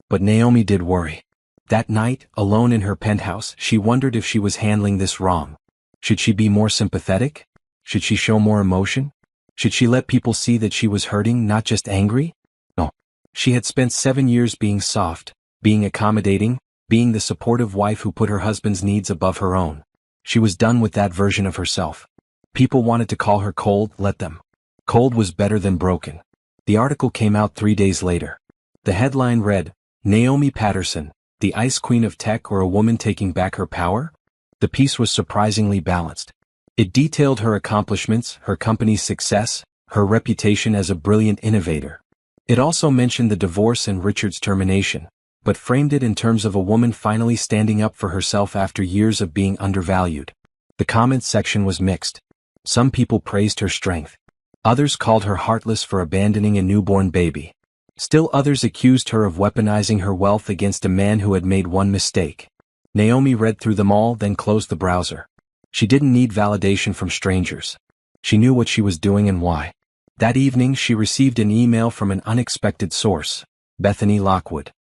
But Naomi did worry. That night, alone in her penthouse, she wondered if she was handling this wrong. Should she be more sympathetic? Should she show more emotion? Should she let people see that she was hurting, not just angry? No. She had spent 7 years being soft, being accommodating, being the supportive wife who put her husband's needs above her own. She was done with that version of herself. People wanted to call her cold, let them. Cold was better than broken. The article came out 3 days later. The headline read, Naomi Patterson, the ice queen of tech or a woman taking back her power? The piece was surprisingly balanced. It detailed her accomplishments, her company's success, her reputation as a brilliant innovator. It also mentioned the divorce and Richard's termination, but framed it in terms of a woman finally standing up for herself after years of being undervalued. The comments section was mixed. Some people praised her strength. Others called her heartless for abandoning a newborn baby. Still others accused her of weaponizing her wealth against a man who had made one mistake. Naomi read through them all, then closed the browser. She didn't need validation from strangers. She knew what she was doing and why. That evening she received an email from an unexpected source, Bethany Lockwood.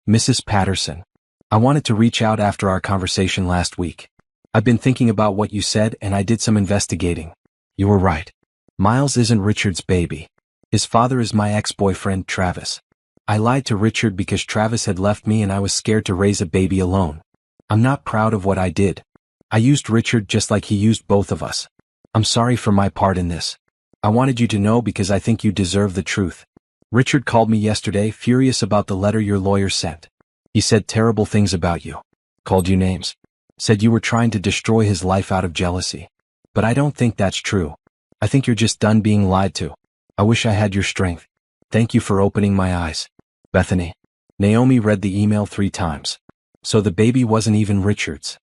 Mrs. Patterson. I wanted to reach out after our conversation last week. I've been thinking about what you said and I did some investigating. You were right. Miles isn't Richard's baby. His father is my ex-boyfriend, Travis. I lied to Richard because Travis had left me and I was scared to raise a baby alone. I'm not proud of what I did. I used Richard just like he used both of us. I'm sorry for my part in this. I wanted you to know because I think you deserve the truth. Richard called me yesterday, furious about the letter your lawyer sent. He said terrible things about you. Called you names. Said you were trying to destroy his life out of jealousy. But I don't think that's true. I think you're just done being lied to. I wish I had your strength. Thank you for opening my eyes. Bethany. Naomi read the email 3 times. So the baby wasn't even Richard's.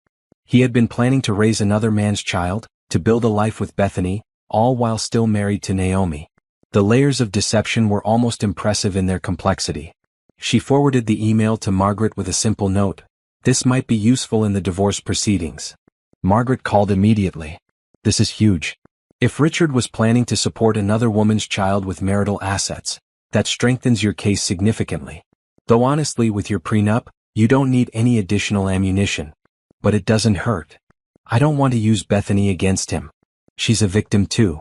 He had been planning to raise another man's child, to build a life with Bethany, all while still married to Naomi. The layers of deception were almost impressive in their complexity. She forwarded the email to Margaret with a simple note. This might be useful in the divorce proceedings. Margaret called immediately. This is huge. If Richard was planning to support another woman's child with marital assets, that strengthens your case significantly. Though honestly, with your prenup, you don't need any additional ammunition. But it doesn't hurt. I don't want to use Bethany against him. She's a victim too.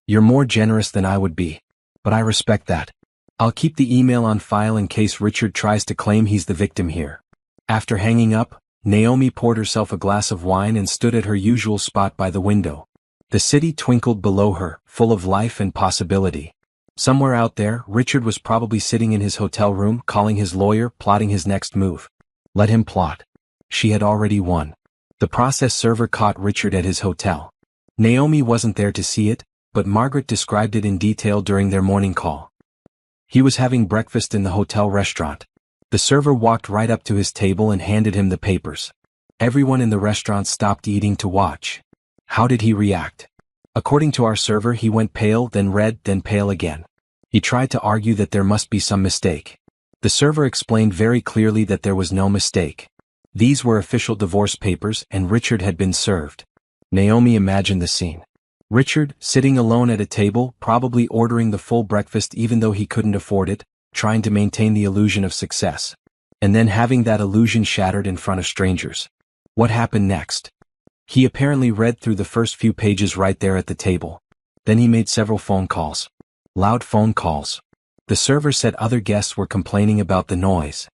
You're more generous than I would be. But I respect that. I'll keep the email on file in case Richard tries to claim he's the victim here. After hanging up, Naomi poured herself a glass of wine and stood at her usual spot by the window. The city twinkled below her, full of life and possibility. Somewhere out there, Richard was probably sitting in his hotel room, calling his lawyer, plotting his next move. Let him plot. She had already won. The process server caught Richard at his hotel. Naomi wasn't there to see it, but Margaret described it in detail during their morning call. He was having breakfast in the hotel restaurant. The server walked right up to his table and handed him the papers. Everyone in the restaurant stopped eating to watch. How did he react? According to our server, he went pale, then red, then pale again. He tried to argue that there must be some mistake. The server explained very clearly that there was no mistake. These were official divorce papers and Richard had been served. Naomi imagined the scene. Richard, sitting alone at a table, probably ordering the full breakfast even though he couldn't afford it, trying to maintain the illusion of success. And then having that illusion shattered in front of strangers. What happened next? He apparently read through the first few pages right there at the table. Then he made several phone calls. Loud phone calls. The server said other guests were complaining about the noise.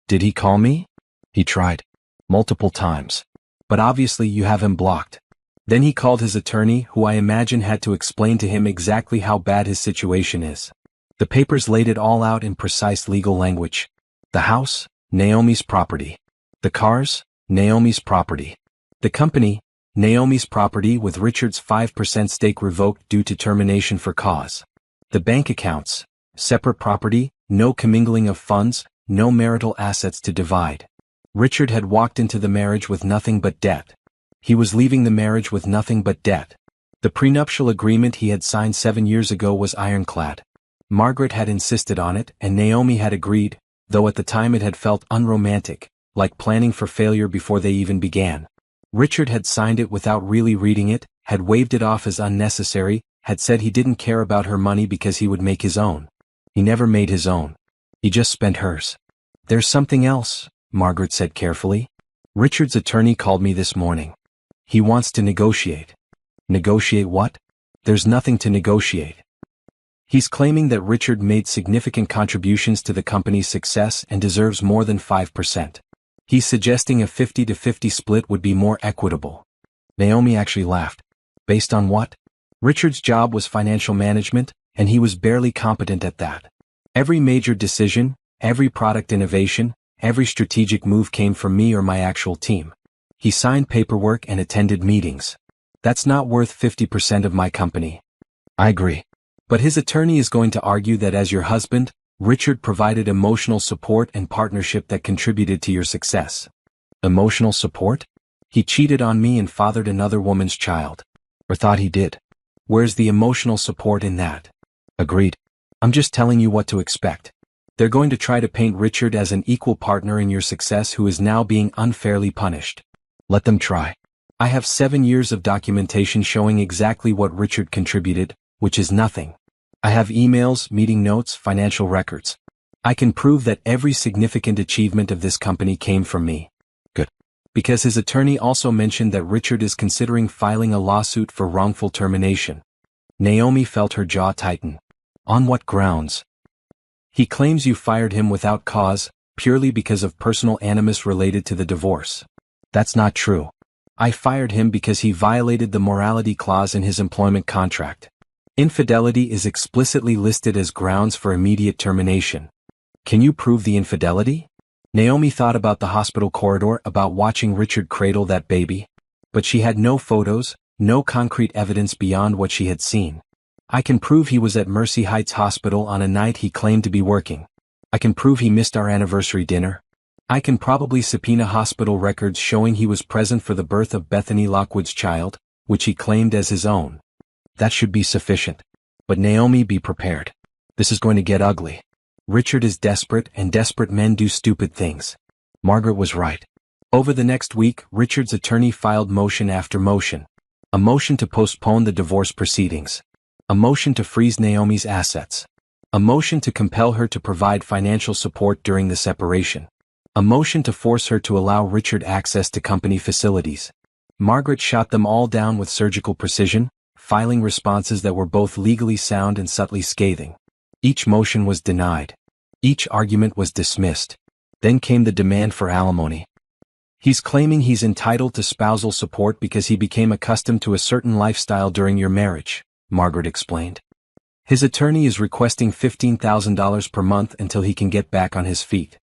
Did he call me? He tried. Multiple times. But obviously you have him blocked. Then he called his attorney, who I imagine had to explain to him exactly how bad his situation is. The papers laid it all out in precise legal language. The house, Naomi's property. The cars, Naomi's property. The company, Naomi's property with Richard's 5% stake revoked due to termination for cause. The bank accounts, separate property, no commingling of funds, no marital assets to divide. Richard had walked into the marriage with nothing but debt. He was leaving the marriage with nothing but debt. The prenuptial agreement he had signed 7 years ago was ironclad. Margaret had insisted on it, and Naomi had agreed, though at the time it had felt unromantic, like planning for failure before they even began. Richard had signed it without really reading it, had waved it off as unnecessary, had said he didn't care about her money because he would make his own. He never made his own. He just spent hers. There's something else, Margaret said carefully. Richard's attorney called me this morning. He wants to negotiate. Negotiate what? There's nothing to negotiate. He's claiming that Richard made significant contributions to the company's success and deserves more than 5%. He's suggesting a 50-50 split would be more equitable. Naomi actually laughed. Based on what? Richard's job was financial management, and he was barely competent at that. Every major decision, every product innovation, every strategic move came from me or my actual team. He signed paperwork and attended meetings. That's not worth 50% of my company. I agree. But his attorney is going to argue that as your husband, Richard provided emotional support and partnership that contributed to your success. Emotional support? He cheated on me and fathered another woman's child. Or thought he did. Where's the emotional support in that? Agreed. I'm just telling you what to expect. They're going to try to paint Richard as an equal partner in your success who is now being unfairly punished. Let them try. I have 7 years of documentation showing exactly what Richard contributed, which is nothing. I have emails, meeting notes, financial records. I can prove that every significant achievement of this company came from me. Good. Because his attorney also mentioned that Richard is considering filing a lawsuit for wrongful termination. Naomi felt her jaw tighten. On what grounds? He claims you fired him without cause, purely because of personal animus related to the divorce. That's not true. I fired him because he violated the morality clause in his employment contract. Infidelity is explicitly listed as grounds for immediate termination. Can you prove the infidelity? Naomi thought about the hospital corridor, about watching Richard cradle that baby. But she had no photos, no concrete evidence beyond what she had seen. I can prove he was at Mercy Heights Hospital on a night he claimed to be working. I can prove he missed our anniversary dinner. I can probably subpoena hospital records showing he was present for the birth of Bethany Lockwood's child, which he claimed as his own. That should be sufficient. But Naomi, be prepared. This is going to get ugly. Richard is desperate, and desperate men do stupid things. Margaret was right. Over the next week, Richard's attorney filed motion after motion. A motion to postpone the divorce proceedings. A motion to freeze Naomi's assets. A motion to compel her to provide financial support during the separation. A motion to force her to allow Richard access to company facilities. Margaret shot them all down with surgical precision, filing responses that were both legally sound and subtly scathing. Each motion was denied. Each argument was dismissed. Then came the demand for alimony. He's claiming he's entitled to spousal support because he became accustomed to a certain lifestyle during your marriage, Margaret explained. His attorney is requesting $15,000 per month until he can get back on his feet.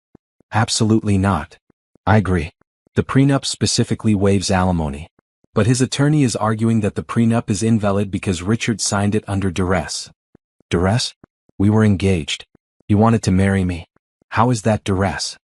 Absolutely not. I agree. The prenup specifically waives alimony. But his attorney is arguing that the prenup is invalid because Richard signed it under duress. Duress? We were engaged. You wanted to marry me. How is that duress?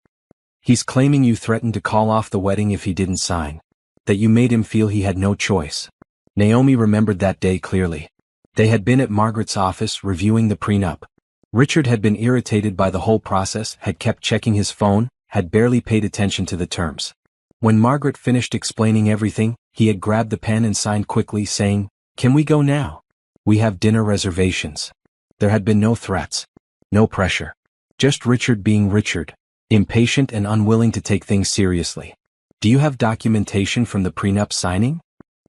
He's claiming you threatened to call off the wedding if he didn't sign. That you made him feel he had no choice. Naomi remembered that day clearly. They had been at Margaret's office reviewing the prenup. Richard had been irritated by the whole process, had kept checking his phone, had barely paid attention to the terms. When Margaret finished explaining everything, he had grabbed the pen and signed quickly, saying, "Can we go now? We have dinner reservations." There had been no threats. No pressure. Just Richard being Richard, impatient and unwilling to take things seriously. "Do you have documentation from the prenup signing?"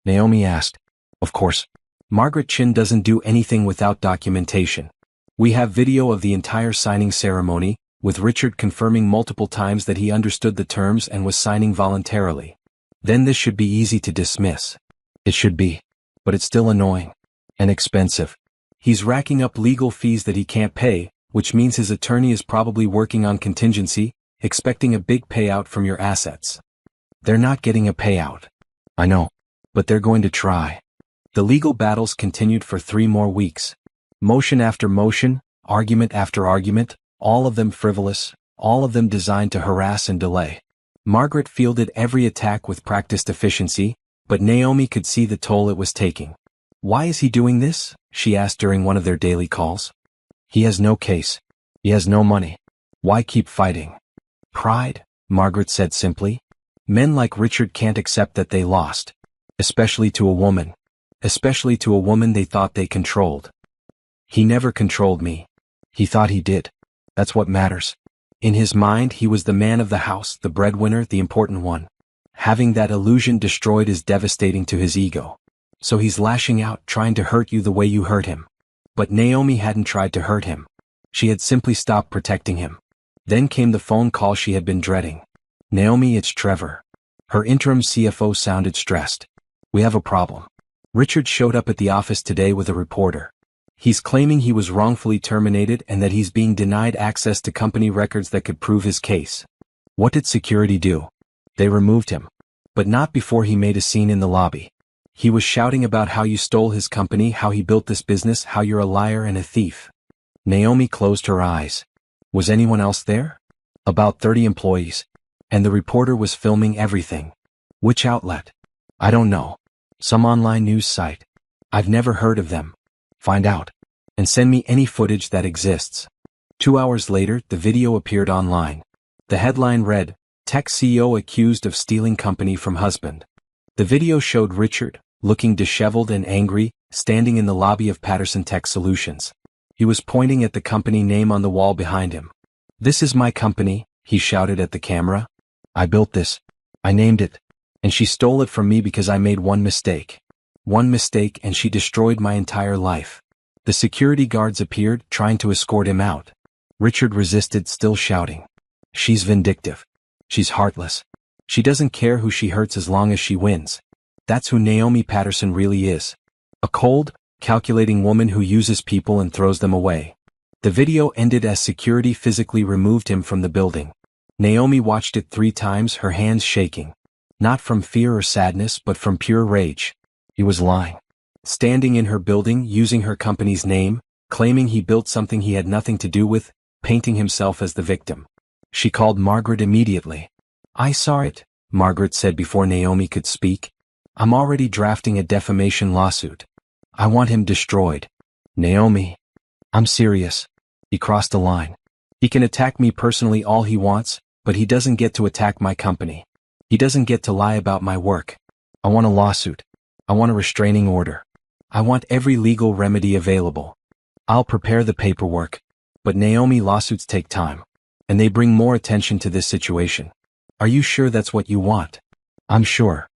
Naomi asked. "Of course. Margaret Chin doesn't do anything without documentation. We have video of the entire signing ceremony, with Richard confirming multiple times that he understood the terms and was signing voluntarily. Then this should be easy to dismiss." It should be. But it's still annoying. And expensive. He's racking up legal fees that he can't pay, which means his attorney is probably working on contingency, expecting a big payout from your assets. They're not getting a payout. I know. But they're going to try. The legal battles continued for 3 more weeks. Motion after motion, argument after argument, all of them frivolous, all of them designed to harass and delay. Margaret fielded every attack with practiced efficiency, but Naomi could see the toll it was taking. "Why is he doing this?" she asked during one of their daily calls. He has no case. He has no money. Why keep fighting? Pride, Margaret said simply. Men like Richard can't accept that they lost. Especially to a woman. Especially to a woman they thought they controlled. He never controlled me. He thought he did. That's what matters. In his mind, he was the man of the house, the breadwinner, the important one. Having that illusion destroyed is devastating to his ego. So he's lashing out, trying to hurt you the way you hurt him. But Naomi hadn't tried to hurt him. She had simply stopped protecting him. Then came the phone call she had been dreading. Naomi, it's Trevor. Her interim CFO sounded stressed. We have a problem. Richard showed up at the office today with a reporter. He's claiming he was wrongfully terminated and that he's being denied access to company records that could prove his case. What did security do? They removed him. But not before he made a scene in the lobby. He was shouting about how you stole his company, how he built this business, how you're a liar and a thief. Naomi closed her eyes. Was anyone else there? About 30 employees. And the reporter was filming everything. Which outlet? I don't know. Some online news site. I've never heard of them. Find out. And send me any footage that exists. 2 hours later, the video appeared online. The headline read, Tech CEO accused of stealing company from husband. The video showed Richard, looking disheveled and angry, standing in the lobby of Patterson Tech Solutions. He was pointing at the company name on the wall behind him. This is my company, he shouted at the camera. I built this. I named it. And she stole it from me because I made one mistake. One mistake and she destroyed my entire life. The security guards appeared, trying to escort him out. Richard resisted, still shouting. She's vindictive. She's heartless. She doesn't care who she hurts as long as she wins. That's who Naomi Patterson really is. A cold, calculating woman who uses people and throws them away. The video ended as security physically removed him from the building. Naomi watched it 3 times, her hands shaking. Not from fear or sadness, but from pure rage. He was lying. Standing in her building, using her company's name, claiming he built something he had nothing to do with, painting himself as the victim. She called Margaret immediately. I saw it, Margaret said before Naomi could speak. I'm already drafting a defamation lawsuit. I want him destroyed. Naomi. I'm serious. He crossed a line. He can attack me personally all he wants, but he doesn't get to attack my company. He doesn't get to lie about my work. I want a lawsuit. I want a restraining order. I want every legal remedy available. I'll prepare the paperwork. But Naomi, lawsuits take time. And they bring more attention to this situation. Are you sure that's what you want? I'm sure.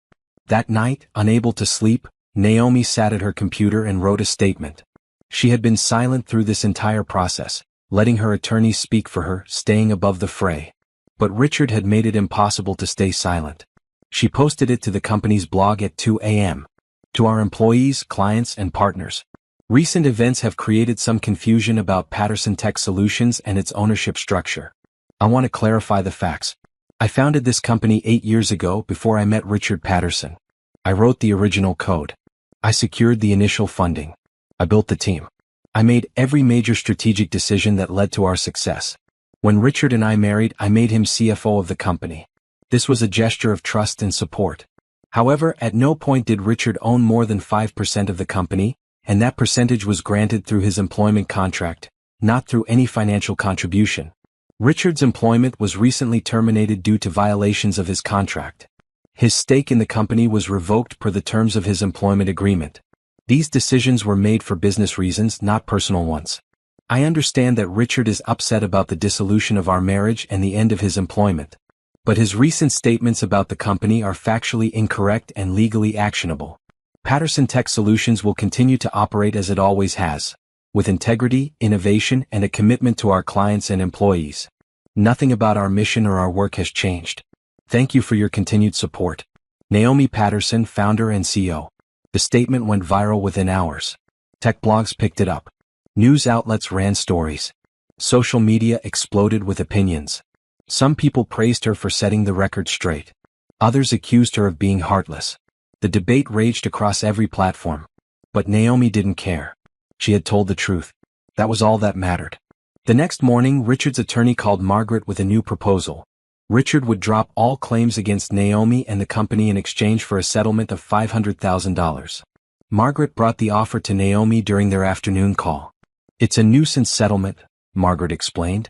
That night, unable to sleep, Naomi sat at her computer and wrote a statement. She had been silent through this entire process, letting her attorneys speak for her, staying above the fray. But Richard had made it impossible to stay silent. She posted it to the company's blog at 2 a.m. To our employees, clients, and partners. Recent events have created some confusion about Patterson Tech Solutions and its ownership structure. I want to clarify the facts. I founded this company 8 years ago before I met Richard Patterson. I wrote the original code. I secured the initial funding. I built the team. I made every major strategic decision that led to our success. When Richard and I married, I made him CFO of the company. This was a gesture of trust and support. However, at no point did Richard own more than 5% of the company, and that percentage was granted through his employment contract, not through any financial contribution. Richard's employment was recently terminated due to violations of his contract. His stake in the company was revoked per the terms of his employment agreement. These decisions were made for business reasons, not personal ones. I understand that Richard is upset about the dissolution of our marriage and the end of his employment. But his recent statements about the company are factually incorrect and legally actionable. Patterson Tech Solutions will continue to operate as it always has, with integrity, innovation, and a commitment to our clients and employees. Nothing about our mission or our work has changed. Thank you for your continued support. Naomi Patterson, founder and CEO. The statement went viral within hours. Tech blogs picked it up. News outlets ran stories. Social media exploded with opinions. Some people praised her for setting the record straight. Others accused her of being heartless. The debate raged across every platform. But Naomi didn't care. She had told the truth. That was all that mattered. The next morning, Richard's attorney called Margaret with a new proposal. Richard would drop all claims against Naomi and the company in exchange for a settlement of $500,000. Margaret brought the offer to Naomi during their afternoon call. It's a nuisance settlement, Margaret explained.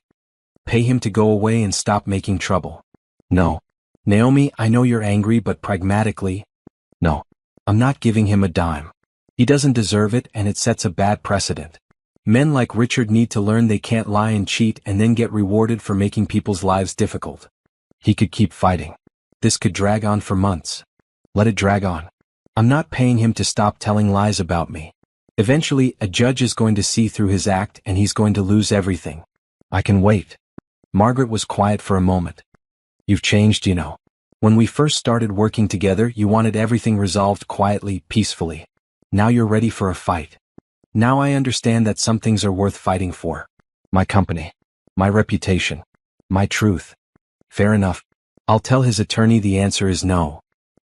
Pay him to go away and stop making trouble. No. Naomi, I know you're angry, but pragmatically, no. I'm not giving him a dime. He doesn't deserve it, and it sets a bad precedent. Men like Richard need to learn they can't lie and cheat and then get rewarded for making people's lives difficult. He could keep fighting. This could drag on for months. Let it drag on. I'm not paying him to stop telling lies about me. Eventually, a judge is going to see through his act and he's going to lose everything. I can wait. Margaret was quiet for a moment. You've changed, you know. When we first started working together, you wanted everything resolved quietly, peacefully. Now you're ready for a fight. Now I understand that some things are worth fighting for. My company. My reputation. My truth. Fair enough. I'll tell his attorney the answer is no.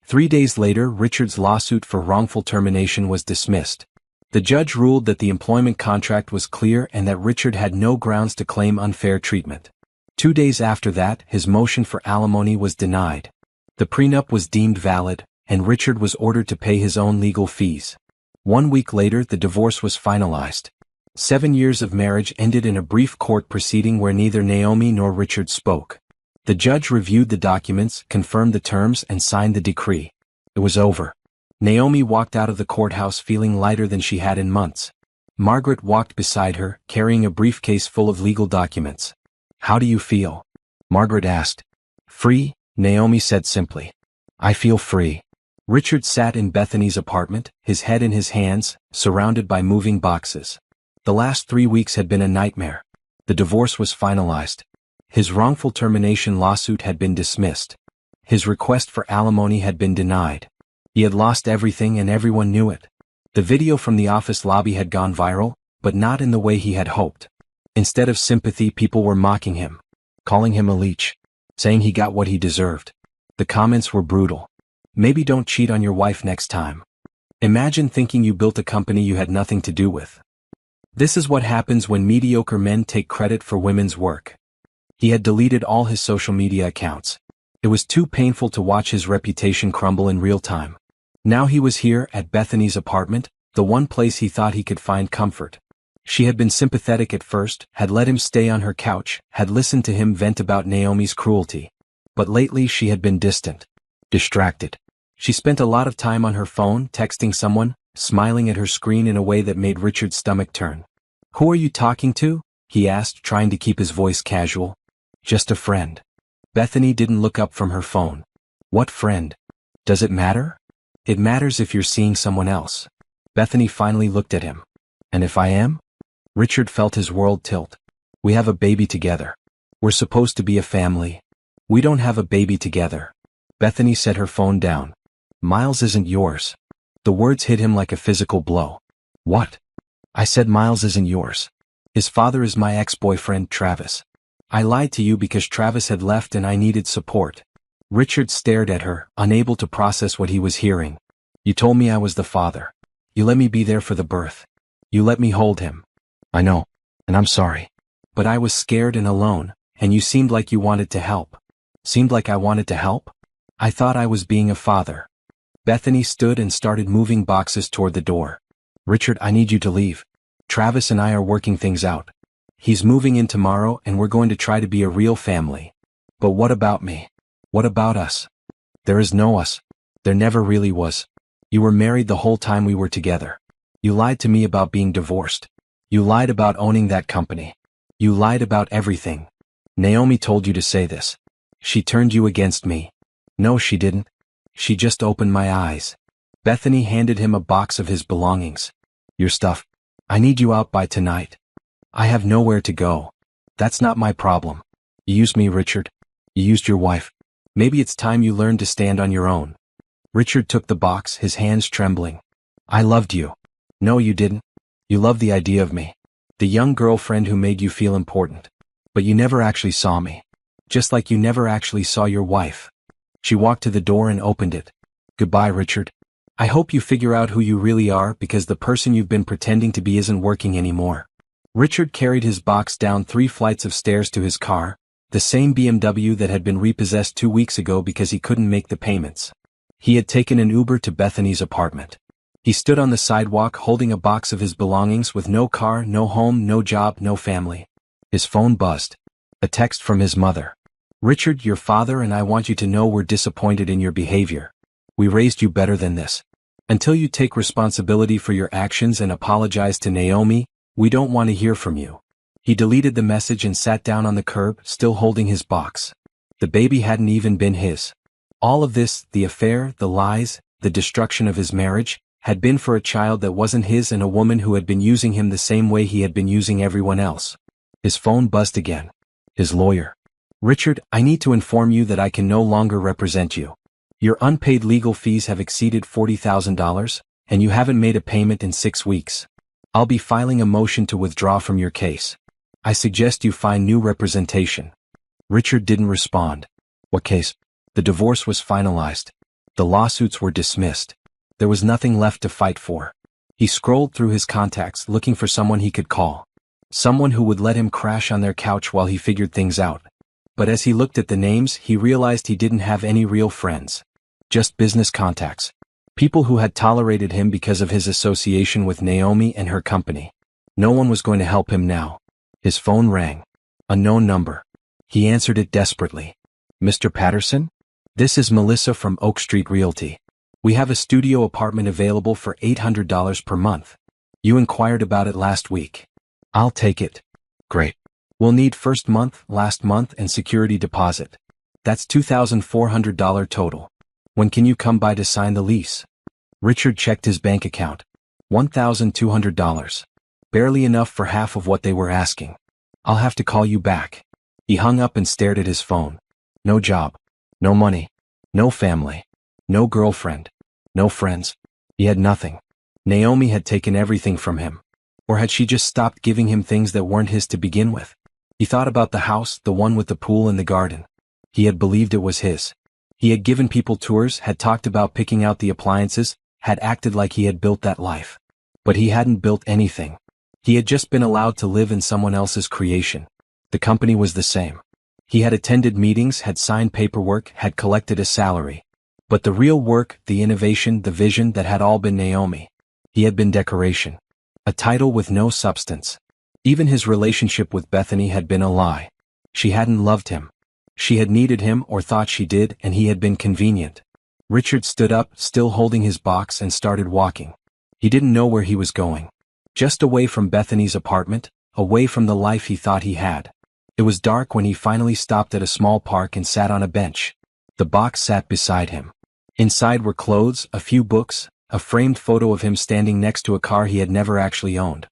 3 days later, Richard's lawsuit for wrongful termination was dismissed. The judge ruled that the employment contract was clear and that Richard had no grounds to claim unfair treatment. 2 days after that, his motion for alimony was denied. The prenup was deemed valid, and Richard was ordered to pay his own legal fees. 1 week later, the divorce was finalized. 7 years of marriage ended in a brief court proceeding where neither Naomi nor Richard spoke. The judge reviewed the documents, confirmed the terms, and signed the decree. It was over. Naomi walked out of the courthouse feeling lighter than she had in months. Margaret walked beside her, carrying a briefcase full of legal documents. How do you feel? Margaret asked. Free, Naomi said simply. I feel free. Richard sat in Bethany's apartment, his head in his hands, surrounded by moving boxes. The last 3 weeks had been a nightmare. The divorce was finalized. His wrongful termination lawsuit had been dismissed. His request for alimony had been denied. He had lost everything and everyone knew it. The video from the office lobby had gone viral, but not in the way he had hoped. Instead of sympathy, people were mocking him, calling him a leech, saying he got what he deserved. The comments were brutal. Maybe don't cheat on your wife next time. Imagine thinking you built a company you had nothing to do with. This is what happens when mediocre men take credit for women's work. He had deleted all his social media accounts. It was too painful to watch his reputation crumble in real time. Now he was here at Bethany's apartment, the one place he thought he could find comfort. She had been sympathetic at first, had let him stay on her couch, had listened to him vent about Naomi's cruelty. But lately she had been distant, distracted. She spent a lot of time on her phone, texting someone, smiling at her screen in a way that made Richard's stomach turn. Who are you talking to? He asked, trying to keep his voice casual. Just a friend. Bethany didn't look up from her phone. What friend? Does it matter? It matters if you're seeing someone else. Bethany finally looked at him. And if I am? Richard felt his world tilt. We have a baby together. We're supposed to be a family. We don't have a baby together. Bethany set her phone down. Miles isn't yours. The words hit him like a physical blow. What? I said Miles isn't yours. His father is my ex-boyfriend, Travis. I lied to you because Travis had left and I needed support. Richard stared at her, unable to process what he was hearing. You told me I was the father. You let me be there for the birth. You let me hold him. I know, and I'm sorry. But I was scared and alone, and you seemed like you wanted to help. Seemed like I wanted to help? I thought I was being a father. Bethany stood and started moving boxes toward the door. Richard, I need you to leave. Travis and I are working things out. He's moving in tomorrow and we're going to try to be a real family. But what about me? What about us? There is no us. There never really was. You were married the whole time we were together. You lied to me about being divorced. You lied about owning that company. You lied about everything. Naomi told you to say this. She turned you against me. No, she didn't. She just opened my eyes. Bethany handed him a box of his belongings. Your stuff. I need you out by tonight. I have nowhere to go. That's not my problem. You used me, Richard. You used your wife. Maybe it's time you learned to stand on your own. Richard took the box, his hands trembling. I loved you. No, you didn't. You loved the idea of me. The young girlfriend who made you feel important. But you never actually saw me. Just like you never actually saw your wife. She walked to the door and opened it. Goodbye, Richard. I hope you figure out who you really are because the person you've been pretending to be isn't working anymore. Richard carried his box down 3 flights of stairs to his car, the same BMW that had been repossessed 2 weeks ago because he couldn't make the payments. He had taken an Uber to Bethany's apartment. He stood on the sidewalk holding a box of his belongings with no car, no home, no job, no family. His phone buzzed. A text from his mother. "Richard, your father and I want you to know we're disappointed in your behavior. We raised you better than this. Until you take responsibility for your actions and apologize to Naomi, we don't want to hear from you." He deleted the message and sat down on the curb, still holding his box. The baby hadn't even been his. All of this, the affair, the lies, the destruction of his marriage, had been for a child that wasn't his and a woman who had been using him the same way he had been using everyone else. His phone buzzed again. His lawyer. "Richard, I need to inform you that I can no longer represent you. Your unpaid legal fees have exceeded $40,000, and you haven't made a payment in 6 weeks. I'll be filing a motion to withdraw from your case. I suggest you find new representation." Richard didn't respond. What case? The divorce was finalized. The lawsuits were dismissed. There was nothing left to fight for. He scrolled through his contacts looking for someone he could call. Someone who would let him crash on their couch while he figured things out. But as he looked at the names, he realized he didn't have any real friends. Just business contacts. People who had tolerated him because of his association with Naomi and her company. No one was going to help him now. His phone rang. A known number. He answered it desperately. "Mr. Patterson? This is Melissa from Oak Street Realty. We have a studio apartment available for $800 per month. You inquired about it last week." "I'll take it." "Great. We'll need first month, last month, and security deposit. That's $2,400 total. When can you come by to sign the lease?" Richard checked his bank account. $1,200. Barely enough for half of what they were asking. "I'll have to call you back." He hung up and stared at his phone. No job. No money. No family. No girlfriend. No friends. He had nothing. Naomi had taken everything from him. Or had she just stopped giving him things that weren't his to begin with? He thought about the house, the one with the pool and the garden. He had believed it was his. He had given people tours, had talked about picking out the appliances, had acted like he had built that life. But he hadn't built anything. He had just been allowed to live in someone else's creation. The company was the same. He had attended meetings, had signed paperwork, had collected a salary. But the real work, the innovation, the vision, that had all been Naomi. He had been decoration. A title with no substance. Even his relationship with Bethany had been a lie. She hadn't loved him. She had needed him or thought she did, and he had been convenient. Richard stood up, still holding his box, and started walking. He didn't know where he was going. Just away from Bethany's apartment, away from the life he thought he had. It was dark when he finally stopped at a small park and sat on a bench. The box sat beside him. Inside were clothes, a few books, a framed photo of him standing next to a car he had never actually owned.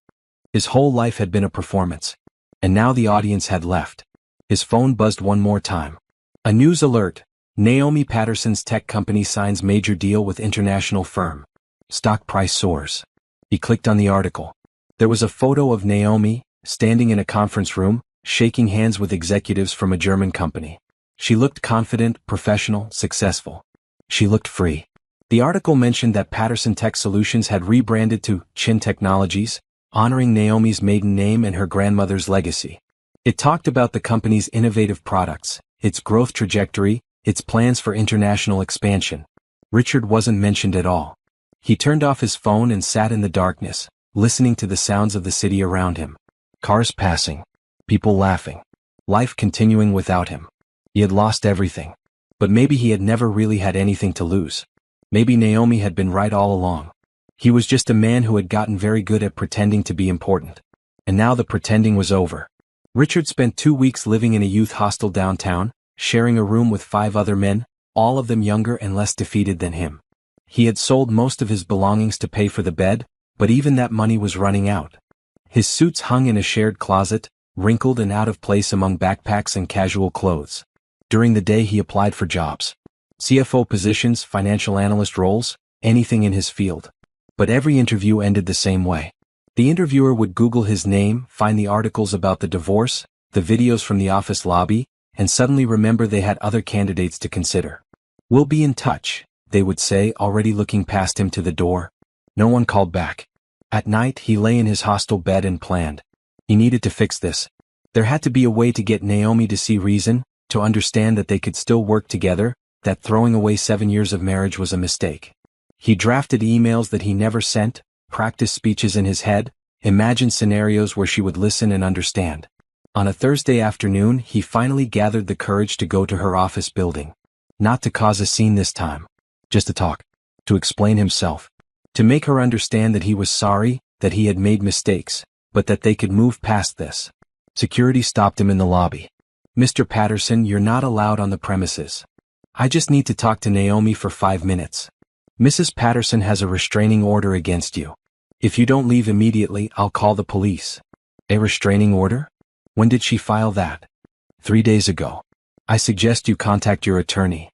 His whole life had been a performance. And now the audience had left. His phone buzzed one more time. A news alert. Naomi Patterson's tech company signs major deal with international firm. Stock price soars. He clicked on the article. There was a photo of Naomi, standing in a conference room, shaking hands with executives from a German company. She looked confident, professional, successful. She looked free. The article mentioned that Patterson Tech Solutions had rebranded to Chin Technologies, honoring Naomi's maiden name and her grandmother's legacy. It talked about the company's innovative products, its growth trajectory, its plans for international expansion. Richard wasn't mentioned at all. He turned off his phone and sat in the darkness, listening to the sounds of the city around him. Cars passing. People laughing. Life continuing without him. He had lost everything. But maybe he had never really had anything to lose. Maybe Naomi had been right all along. He was just a man who had gotten very good at pretending to be important. And now the pretending was over. Richard spent 2 weeks living in a youth hostel downtown, sharing a room with 5 other men, all of them younger and less defeated than him. He had sold most of his belongings to pay for the bed, but even that money was running out. His suits hung in a shared closet, wrinkled and out of place among backpacks and casual clothes. During the day he applied for jobs. CFO positions, financial analyst roles, anything in his field. But every interview ended the same way. The interviewer would Google his name, find the articles about the divorce, the videos from the office lobby, and suddenly remember they had other candidates to consider. "We'll be in touch," they would say, already looking past him to the door. No one called back. At night he lay in his hostel bed and planned. He needed to fix this. There had to be a way to get Naomi to see reason, to understand that they could still work together, that throwing away 7 years of marriage was a mistake. He drafted emails that he never sent, practiced speeches in his head, imagined scenarios where she would listen and understand. On a Thursday afternoon, he finally gathered the courage to go to her office building. Not to cause a scene this time. Just to talk. To explain himself. To make her understand that he was sorry, that he had made mistakes, but that they could move past this. Security stopped him in the lobby. "Mr. Patterson, you're not allowed on the premises. I just need to talk to Naomi for 5 minutes. Mrs. Patterson has a restraining order against you. If you don't leave immediately, I'll call the police." "A restraining order? When did she file that?" 3 days ago. "I suggest you contact your attorney."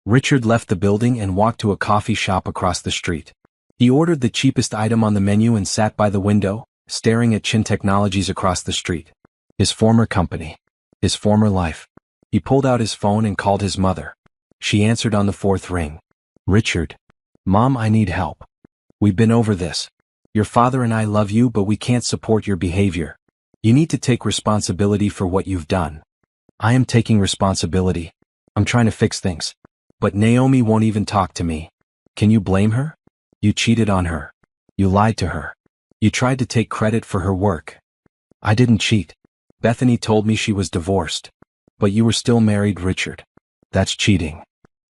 Richard left the building and walked to a coffee shop across the street. He ordered the cheapest item on the menu and sat by the window, staring at Chin Technologies across the street. His former company. His former life. He pulled out his phone and called his mother. She answered on the 4th ring. "Richard. Mom, I need help. We've been over this. Your father and I love you, but we can't support your behavior. You need to take responsibility for what you've done." "I am taking responsibility. I'm trying to fix things. But Naomi won't even talk to me." "Can you blame her? You cheated on her. You lied to her. You tried to take credit for her work." "I didn't cheat. Bethany told me she was divorced. But you were still married, Richard. That's cheating."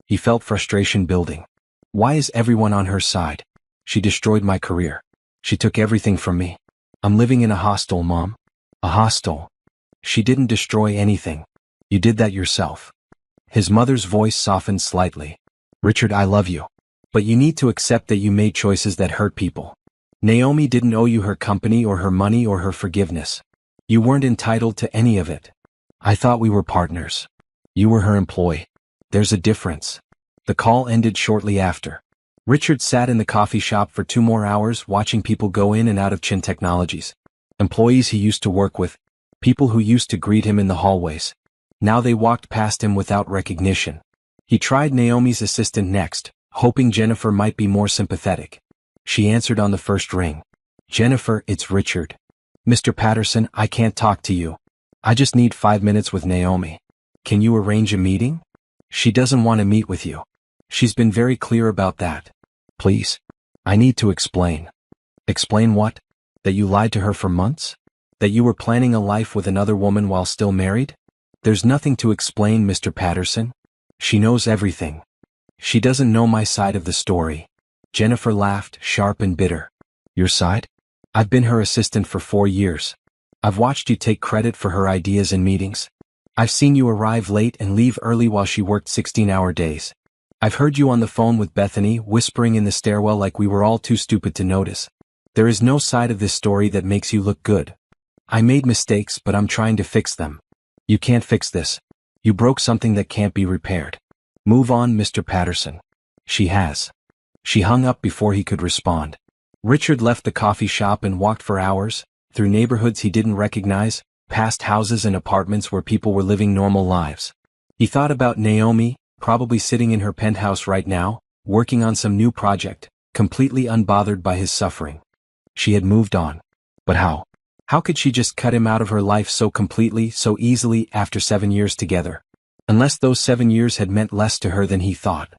He felt frustration building. Why is everyone on her side? She destroyed my career. She took everything from me. I'm living in a hostel, Mom. A hostel. She didn't destroy anything. You did that yourself. His mother's voice softened slightly. "Richard, I love you. But you need to accept that you made choices that hurt people. Naomi didn't owe you her company or her money or her forgiveness. You weren't entitled to any of it. I thought we were partners. You were her employee. There's a difference." The call ended shortly after. Richard sat in the coffee shop for 2 more hours watching people go in and out of Chin Technologies. Employees he used to work with. People who used to greet him in the hallways. Now they walked past him without recognition. He tried Naomi's assistant next, hoping Jennifer might be more sympathetic. She answered on the 1st ring. "Jennifer, it's Richard. Mr. Patterson, I can't talk to you. I just need 5 minutes with Naomi. Can you arrange a meeting?" "She doesn't want to meet with you. She's been very clear about that." "Please. I need to explain." "Explain what? That you lied to her for months? That you were planning a life with another woman while still married?" "There's nothing to explain, Mr. Patterson. She knows everything. She doesn't know my side of the story." Jennifer laughed, sharp and bitter. "Your side? I've been her assistant for 4 years. I've watched you take credit for her ideas in meetings. I've seen you arrive late and leave early while she worked 16-hour days. I've heard you on the phone with Bethany, whispering in the stairwell like we were all too stupid to notice. There is no side of this story that makes you look good. I made mistakes, but I'm trying to fix them. You can't fix this. You broke something that can't be repaired. Move on, Mr. Patterson." "She has." She hung up before he could respond. Richard left the coffee shop and walked for hours, through neighborhoods he didn't recognize, past houses and apartments where people were living normal lives. He thought about Naomi, probably sitting in her penthouse right now, working on some new project, completely unbothered by his suffering. She had moved on. But how? How could she just cut him out of her life so completely, so easily, after 7 years together? Unless those 7 years had meant less to her than he thought.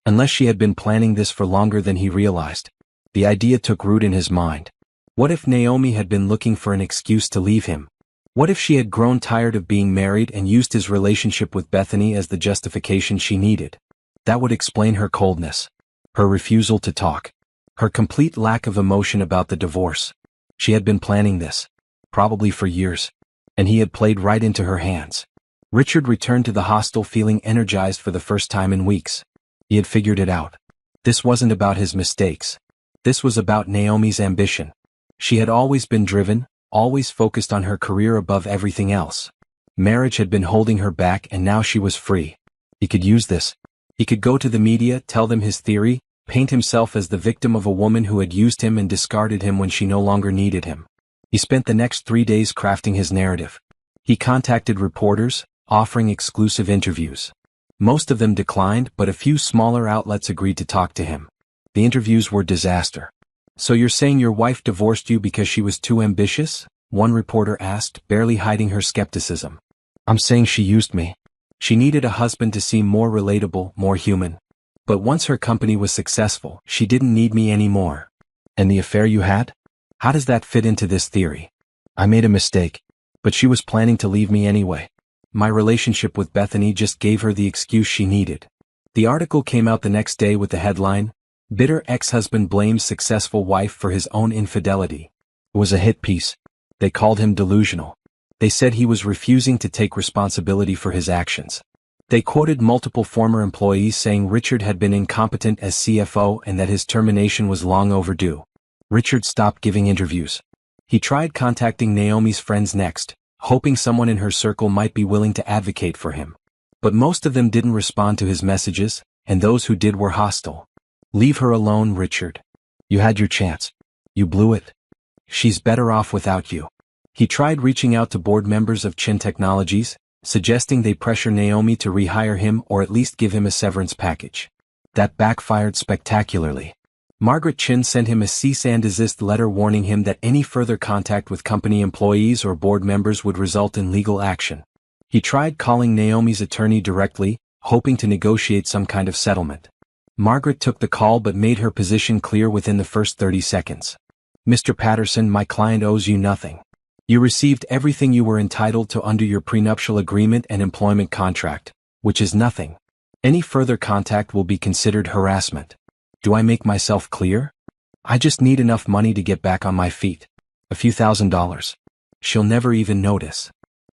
Unless she had been planning this for longer than he realized. The idea took root in his mind. What if Naomi had been looking for an excuse to leave him? What if she had grown tired of being married and used his relationship with Bethany as the justification she needed? That would explain her coldness. Her refusal to talk. Her complete lack of emotion about the divorce. She had been planning this. Probably for years. And he had played right into her hands. Richard returned to the hostel feeling energized for the first time in weeks. He had figured it out. This wasn't about his mistakes. This was about Naomi's ambition. She had always been driven, always focused on her career above everything else. Marriage had been holding her back and now she was free. He could use this. He could go to the media, tell them his theory, paint himself as the victim of a woman who had used him and discarded him when she no longer needed him. He spent the next 3 days crafting his narrative. He contacted reporters, offering exclusive interviews. Most of them declined, but a few smaller outlets agreed to talk to him. The interviews were disaster. "So you're saying your wife divorced you because she was too ambitious?" one reporter asked, barely hiding her skepticism. "I'm saying she used me. She needed a husband to seem more relatable, more human. But once her company was successful, she didn't need me anymore. And the affair you had? How does that fit into this theory? I made a mistake, but she was planning to leave me anyway. My relationship with Bethany just gave her the excuse she needed. The article came out the next day with the headline, "Bitter Ex-Husband Blames Successful Wife for His Own Infidelity." It was a hit piece. They called him delusional. They said he was refusing to take responsibility for his actions. They quoted multiple former employees saying Richard had been incompetent as CFO and that his termination was long overdue. Richard stopped giving interviews. He tried contacting Naomi's friends next, hoping someone in her circle might be willing to advocate for him. But most of them didn't respond to his messages, and those who did were hostile. "Leave her alone, Richard. You had your chance. You blew it. She's better off without you." He tried reaching out to board members of Chin Technologies, suggesting they pressure Naomi to rehire him or at least give him a severance package. That backfired spectacularly. Margaret Chin sent him a cease and desist letter warning him that any further contact with company employees or board members would result in legal action. He tried calling Naomi's attorney directly, hoping to negotiate some kind of settlement. Margaret took the call but made her position clear within the first 30 seconds. "Mr. Patterson, my client owes you nothing. You received everything you were entitled to under your prenuptial agreement and employment contract, which is nothing. Any further contact will be considered harassment. Do I make myself clear? I just need enough money to get back on my feet. A few $1,000s. She'll never even notice.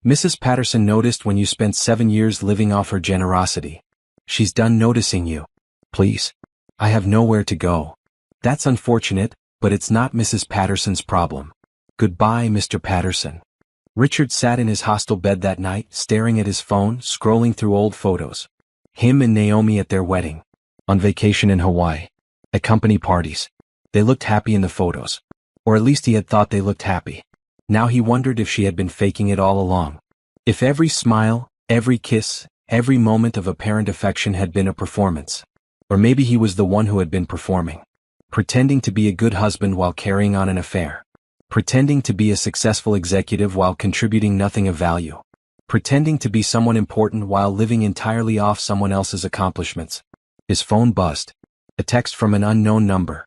Mrs. Patterson noticed when you spent 7 years living off her generosity. She's done noticing you. Please. I have nowhere to go. That's unfortunate, but it's not Mrs. Patterson's problem. Goodbye, Mr. Patterson." Richard sat in his hostel bed that night, staring at his phone, scrolling through old photos. Him and Naomi at their wedding. On vacation in Hawaii. At company parties. They looked happy in the photos. Or at least he had thought they looked happy. Now he wondered if she had been faking it all along. If every smile, every kiss, every moment of apparent affection had been a performance. Or maybe he was the one who had been performing. Pretending to be a good husband while carrying on an affair. Pretending to be a successful executive while contributing nothing of value. Pretending to be someone important while living entirely off someone else's accomplishments. His phone buzzed. A text from an unknown number.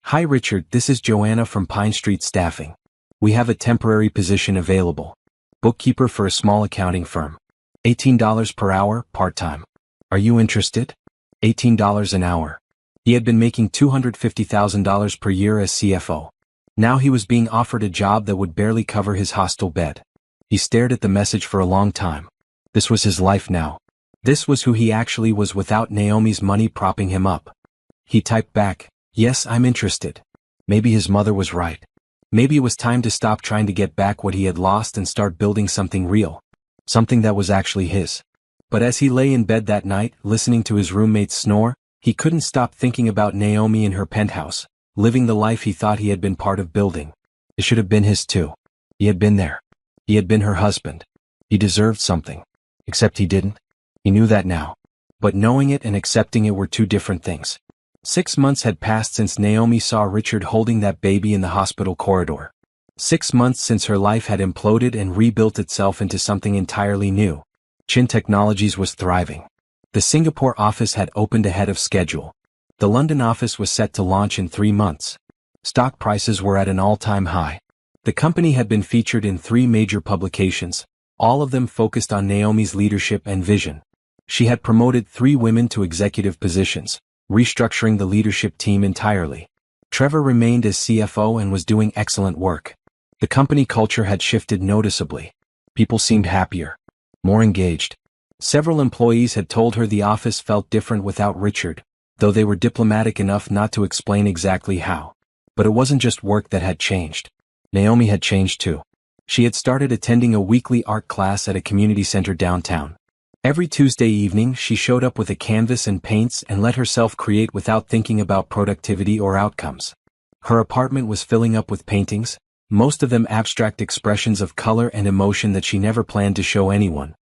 "Hi Richard, this is Joanna from Pine Street Staffing. We have a temporary position available. Bookkeeper for a small accounting firm. $18 per hour, part-time. Are you interested? $18 an hour." He had been making $250,000 per year as CFO. Now he was being offered a job that would barely cover his hostel bed. He stared at the message for a long time. This was his life now. This was who he actually was without Naomi's money propping him up. He typed back, "Yes, I'm interested." Maybe his mother was right. Maybe it was time to stop trying to get back what he had lost and start building something real. Something that was actually his. But as he lay in bed that night, listening to his roommates snore, he couldn't stop thinking about Naomi in her penthouse, living the life he thought he had been part of building. It should have been his too. He had been there. He had been her husband. He deserved something. Except he didn't. He knew that now. But knowing it and accepting it were two different things. 6 months had passed since Naomi saw Richard holding that baby in the hospital corridor. 6 months since her life had imploded and rebuilt itself into something entirely new. Chin Technologies was thriving. The Singapore office had opened ahead of schedule. The London office was set to launch in 3 months. Stock prices were at an all-time high. The company had been featured in 3 major publications, all of them focused on Naomi's leadership and vision. She had promoted 3 women to executive positions, restructuring the leadership team entirely. Trevor remained as CFO and was doing excellent work. The company culture had shifted noticeably. People seemed happier, more engaged. Several employees had told her the office felt different without Richard, though they were diplomatic enough not to explain exactly how. But it wasn't just work that had changed. Naomi had changed too. She had started attending a weekly art class at a community center downtown. Every Tuesday evening she showed up with a canvas and paints and let herself create without thinking about productivity or outcomes. Her apartment was filling up with paintings, most of them abstract expressions of color and emotion that she never planned to show anyone.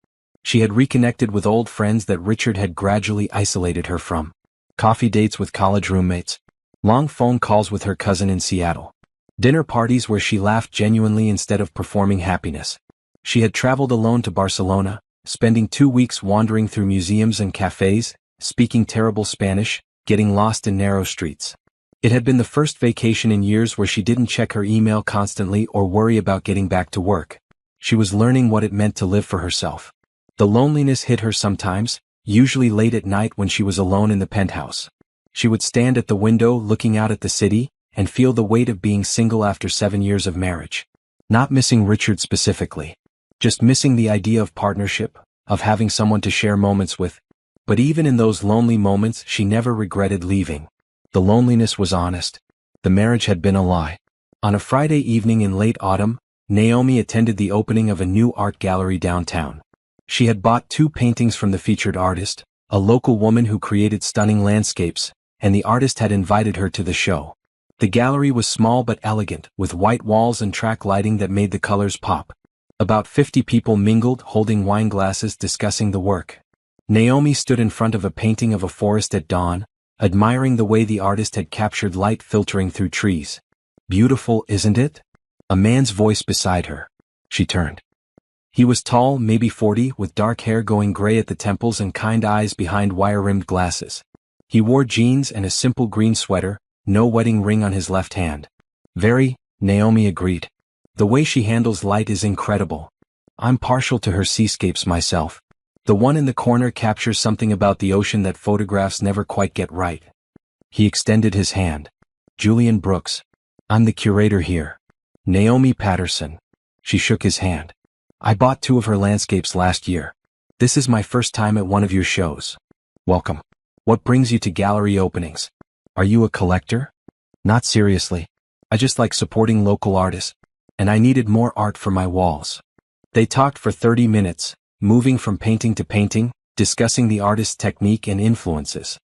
She had reconnected with old friends that Richard had gradually isolated her from. Coffee dates with college roommates. Long phone calls with her cousin in Seattle. Dinner parties where she laughed genuinely instead of performing happiness. She had traveled alone to Barcelona, spending 2 weeks wandering through museums and cafes, speaking terrible Spanish, getting lost in narrow streets. It had been the first vacation in years where she didn't check her email constantly or worry about getting back to work. She was learning what it meant to live for herself. The loneliness hit her sometimes, usually late at night when she was alone in the penthouse. She would stand at the window looking out at the city, and feel the weight of being single after 7 years of marriage. Not missing Richard specifically. Just missing the idea of partnership, of having someone to share moments with. But even in those lonely moments she never regretted leaving. The loneliness was honest. The marriage had been a lie. On a Friday evening in late autumn, Naomi attended the opening of a new art gallery downtown. She had bought 2 paintings from the featured artist, a local woman who created stunning landscapes, and the artist had invited her to the show. The gallery was small but elegant, with white walls and track lighting that made the colors pop. About 50 people mingled, holding wine glasses, discussing the work. Naomi stood in front of a painting of a forest at dawn, admiring the way the artist had captured light filtering through trees. Beautiful, isn't it? A man's voice beside her. She turned. He was tall, maybe 40, with dark hair going gray at the temples and kind eyes behind wire-rimmed glasses. He wore jeans and a simple green sweater, no wedding ring on his left hand. Very, Naomi agreed. The way she handles light is incredible. I'm partial to her seascapes myself. The one in the corner captures something about the ocean that photographs never quite get right. He extended his hand. Julian Brooks. I'm the curator here. Naomi Patterson. She shook his hand. I bought 2 of her landscapes last year. This is my first time at one of your shows. Welcome. What brings you to gallery openings? Are you a collector? Not seriously. I just like supporting local artists. And I needed more art for my walls. They talked for 30 minutes. Moving from painting to painting, discussing the artist's technique and influences.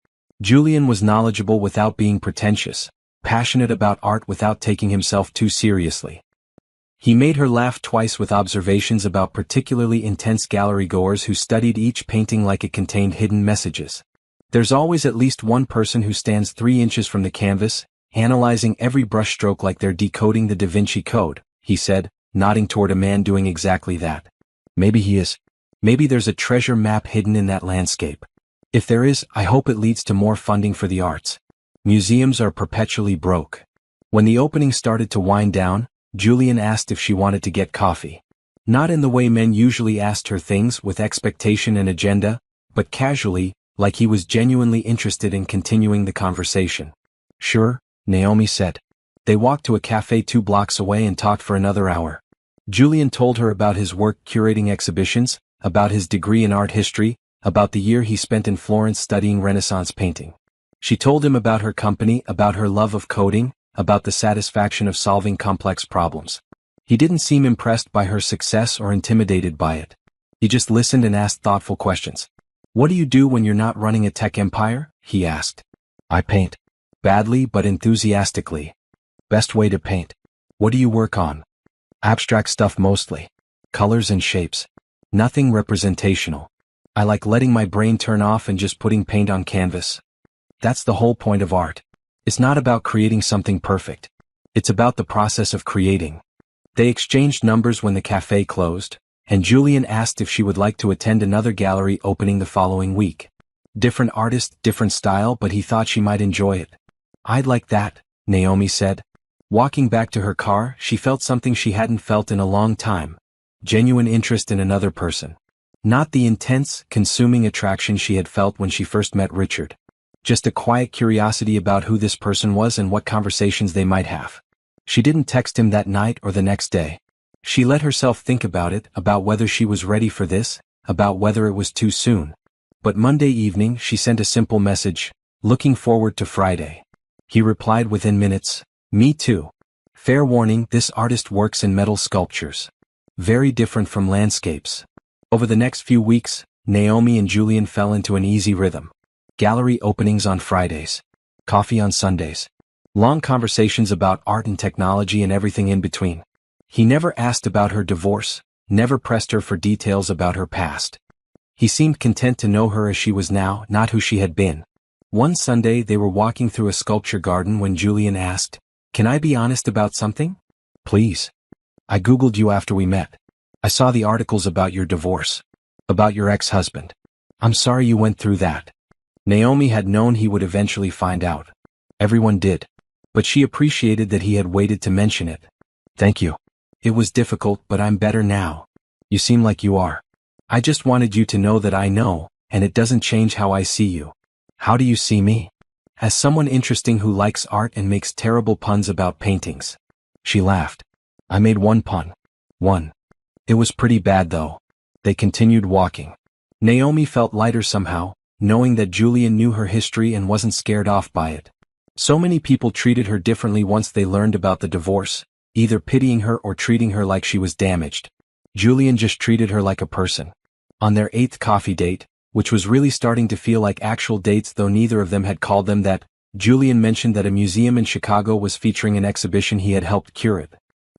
Julian was knowledgeable without being pretentious, passionate about art without taking himself too seriously. He made her laugh twice with observations about particularly intense gallery-goers who studied each painting like it contained hidden messages. There's always at least one person who stands 3 inches from the canvas, analyzing every brushstroke like they're decoding the Da Vinci Code, he said, nodding toward a man doing exactly that. Maybe he is. Maybe there's a treasure map hidden in that landscape. If there is, I hope it leads to more funding for the arts. Museums are perpetually broke. When the opening started to wind down, Julian asked if she wanted to get coffee. Not in the way men usually asked her things, with expectation and agenda, but casually, like he was genuinely interested in continuing the conversation. Sure, Naomi said. They walked to a cafe 2 blocks away and talked for another hour. Julian told her about his work curating exhibitions, about his degree in art history, about the year he spent in Florence studying Renaissance painting. She told him about her company, about her love of coding, about the satisfaction of solving complex problems. He didn't seem impressed by her success or intimidated by it. He just listened and asked thoughtful questions. What do you do when you're not running a tech empire? He asked. I paint. Badly but enthusiastically. Best way to paint. What do you work on? Abstract stuff mostly. Colors and shapes. Nothing representational. I like letting my brain turn off and just putting paint on canvas. That's the whole point of art. It's not about creating something perfect. It's about the process of creating. They exchanged numbers when the cafe closed, and Julian asked if she would like to attend another gallery opening the following week. Different artist, different style, but he thought she might enjoy it. I'd like that, Naomi said. Walking back to her car, she felt something she hadn't felt in a long time. Genuine interest in another person. Not the intense, consuming attraction she had felt when she first met Richard. Just a quiet curiosity about who this person was and what conversations they might have. She didn't text him that night or the next day. She let herself think about it, about whether she was ready for this, about whether it was too soon. But Monday evening she sent a simple message, looking forward to Friday. He replied within minutes, me too. Fair warning, this artist works in metal sculptures. Very different from landscapes. Over the next few weeks, Naomi and Julian fell into an easy rhythm. Gallery openings on Fridays. Coffee on Sundays. Long conversations about art and technology and everything in between. He never asked about her divorce, never pressed her for details about her past. He seemed content to know her as she was now, not who she had been. One Sunday they were walking through a sculpture garden when Julian asked, "Can I be honest about something?" "Please." "I Googled you after we met. I saw the articles about your divorce. About your ex-husband. I'm sorry you went through that." Naomi had known he would eventually find out. Everyone did. But she appreciated that he had waited to mention it. Thank you. It was difficult, but I'm better now. You seem like you are. I just wanted you to know that I know, and it doesn't change how I see you. How do you see me? As someone interesting who likes art and makes terrible puns about paintings. She laughed. I made one pun. One. It was pretty bad though. They continued walking. Naomi felt lighter somehow, knowing that Julian knew her history and wasn't scared off by it. So many people treated her differently once they learned about the divorce, either pitying her or treating her like she was damaged. Julian just treated her like a person. On their 8th coffee date, which was really starting to feel like actual dates though neither of them had called them that, Julian mentioned that a museum in Chicago was featuring an exhibition he had helped curate.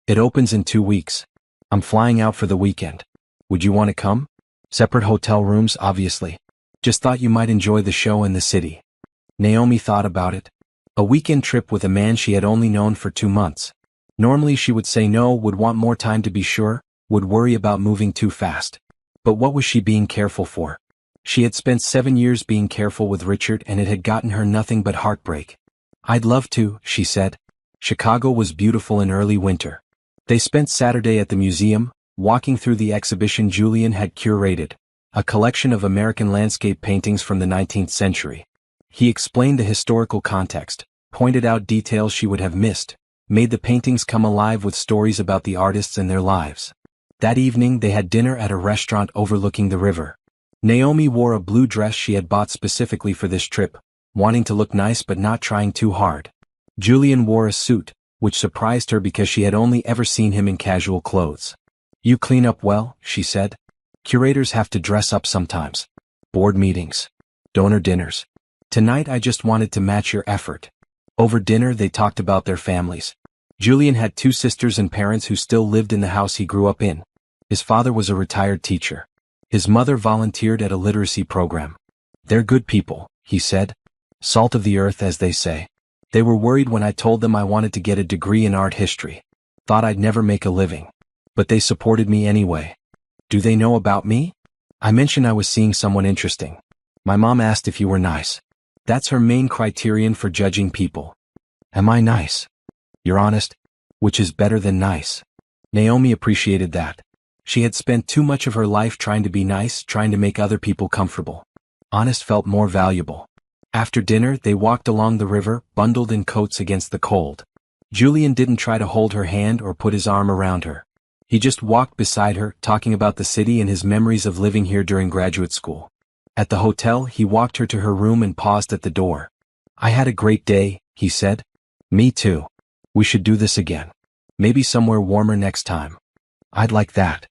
It opens in 2 weeks. I'm flying out for the weekend. Would you want to come? Separate hotel rooms, obviously. Just thought you might enjoy the show and the city. Naomi thought about it. A weekend trip with a man she had only known for 2 months. Normally she would say no, would want more time to be sure, would worry about moving too fast. But what was she being careful for? She had spent 7 years being careful with Richard and it had gotten her nothing but heartbreak. I'd love to, she said. Chicago was beautiful in early winter. They spent Saturday at the museum, walking through the exhibition Julian had curated, a collection of American landscape paintings from the 19th century. He explained the historical context, pointed out details she would have missed, made the paintings come alive with stories about the artists and their lives. That evening they had dinner at a restaurant overlooking the river. Naomi wore a blue dress she had bought specifically for this trip, wanting to look nice but not trying too hard. Julian wore a suit, which surprised her because she had only ever seen him in casual clothes. You clean up well, she said. Curators have to dress up sometimes. Board meetings. Donor dinners. Tonight I just wanted to match your effort. Over dinner they talked about their families. Julian had 2 sisters and parents who still lived in the house he grew up in. His father was a retired teacher. His mother volunteered at a literacy program. They're good people, he said. Salt of the earth, as they say. They were worried when I told them I wanted to get a degree in art history. Thought I'd never make a living. But they supported me anyway. Do they know about me? I mentioned I was seeing someone interesting. My mom asked if you were nice. That's her main criterion for judging people. Am I nice? You're honest? Which is better than nice. Naomi appreciated that. She had spent too much of her life trying to be nice, trying to make other people comfortable. Honest felt more valuable. After dinner, they walked along the river, bundled in coats against the cold. Julian didn't try to hold her hand or put his arm around her. He just walked beside her, talking about the city and his memories of living here during graduate school. At the hotel, he walked her to her room and paused at the door. I had a great day, he said. Me too. We should do this again. Maybe somewhere warmer next time. I'd like that.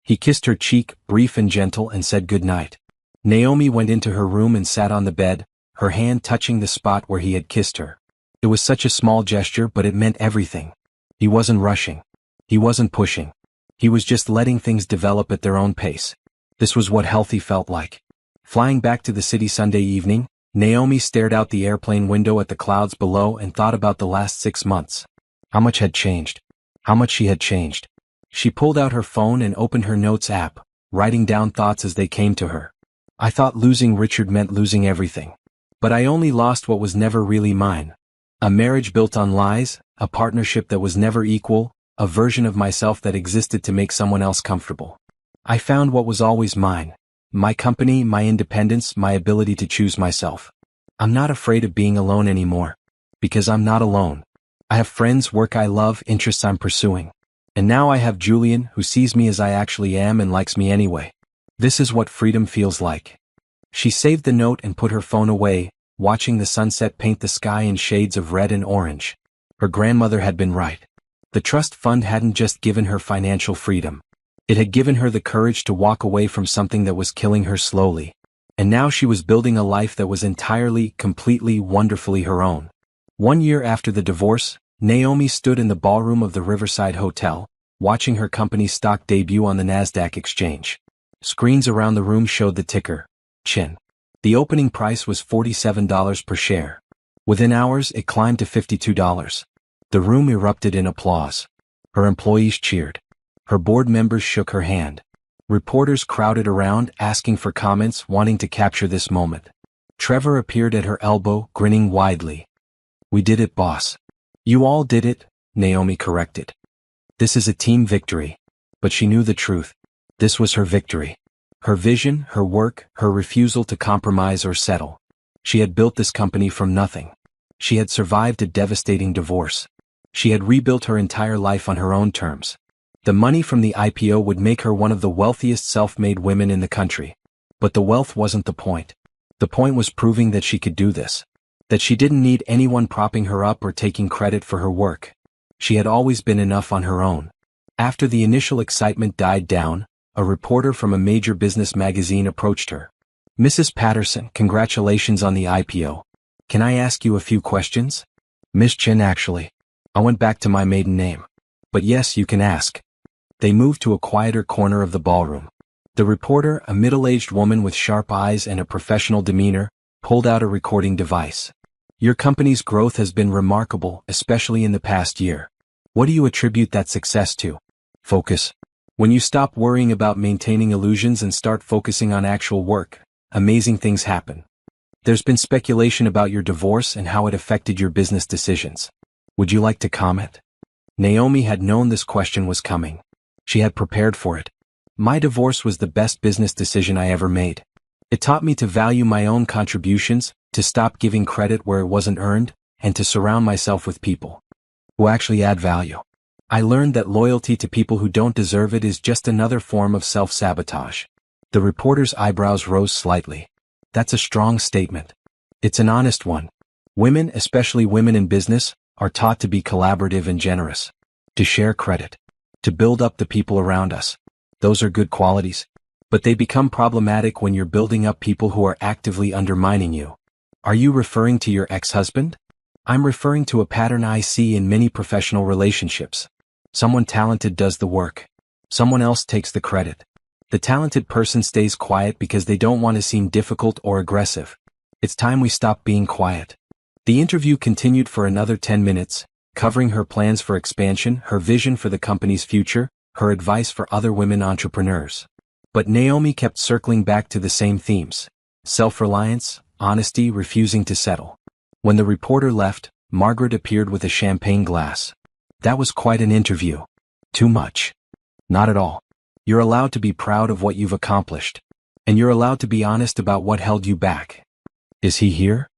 He kissed her cheek, brief and gentle, and said good night. Naomi went into her room and sat on the bed, her hand touching the spot where he had kissed her. It was such a small gesture, but it meant everything. He wasn't rushing. He wasn't pushing. He was just letting things develop at their own pace. This was what healthy felt like. Flying back to the city Sunday evening, Naomi stared out the airplane window at the clouds below and thought about the last 6 months. How much had changed? How much she had changed. She pulled out her phone and opened her notes app, writing down thoughts as they came to her. I thought losing Richard meant losing everything. But I only lost what was never really mine. A marriage built on lies, a partnership that was never equal, a version of myself that existed to make someone else comfortable. I found what was always mine. My company, my independence, my ability to choose myself. I'm not afraid of being alone anymore. Because I'm not alone. I have friends, work I love, interests I'm pursuing. And now I have Julian, who sees me as I actually am and likes me anyway. This is what freedom feels like. She saved the note and put her phone away, watching the sunset paint the sky in shades of red and orange. Her grandmother had been right. The trust fund hadn't just given her financial freedom. It had given her the courage to walk away from something that was killing her slowly. And now she was building a life that was entirely, completely, wonderfully her own. 1 year after the divorce, Naomi stood in the ballroom of the Riverside Hotel, watching her company's stock debut on the NASDAQ exchange. Screens around the room showed the ticker, CHIN. The opening price was $47 per share. Within hours, it climbed to $52. The room erupted in applause. Her employees cheered. Her board members shook her hand. Reporters crowded around, asking for comments, wanting to capture this moment. Trevor appeared at her elbow, grinning widely. We did it, boss. You all did it, Naomi corrected. This is a team victory. But she knew the truth. This was her victory. Her vision, her work, her refusal to compromise or settle. She had built this company from nothing. She had survived a devastating divorce. She had rebuilt her entire life on her own terms. The money from the IPO would make her one of the wealthiest self-made women in the country. But the wealth wasn't the point. The point was proving that she could do this. That she didn't need anyone propping her up or taking credit for her work. She had always been enough on her own. After the initial excitement died down, a reporter from a major business magazine approached her. Mrs. Patterson, congratulations on the IPO. Can I ask you a few questions? Miss Chin, actually. I went back to my maiden name. But yes, you can ask. They moved to a quieter corner of the ballroom. The reporter, a middle-aged woman with sharp eyes and a professional demeanor, pulled out a recording device. Your company's growth has been remarkable, especially in the past year. What do you attribute that success to? Focus. When you stop worrying about maintaining illusions and start focusing on actual work, amazing things happen. There's been speculation about your divorce and how it affected your business decisions. Would you like to comment? Naomi had known this question was coming. She had prepared for it. My divorce was the best business decision I ever made. It taught me to value my own contributions, to stop giving credit where it wasn't earned, and to surround myself with people who actually add value. I learned that loyalty to people who don't deserve it is just another form of self-sabotage. The reporter's eyebrows rose slightly. That's a strong statement. It's an honest one. Women, especially women in business, are taught to be collaborative and generous, to share credit, to build up the people around us. Those are good qualities. But they become problematic when you're building up people who are actively undermining you. Are you referring to your ex-husband? I'm referring to a pattern I see in many professional relationships. Someone talented does the work. Someone else takes the credit. The talented person stays quiet because they don't want to seem difficult or aggressive. It's time we stop being quiet. The interview continued for another 10 minutes, covering her plans for expansion, her vision for the company's future, her advice for other women entrepreneurs. But Naomi kept circling back to the same themes: self-reliance, honesty, refusing to settle. When the reporter left, Margaret appeared with a champagne glass. That was quite an interview. Too much. Not at all. You're allowed to be proud of what you've accomplished. And you're allowed to be honest about what held you back. Is he here?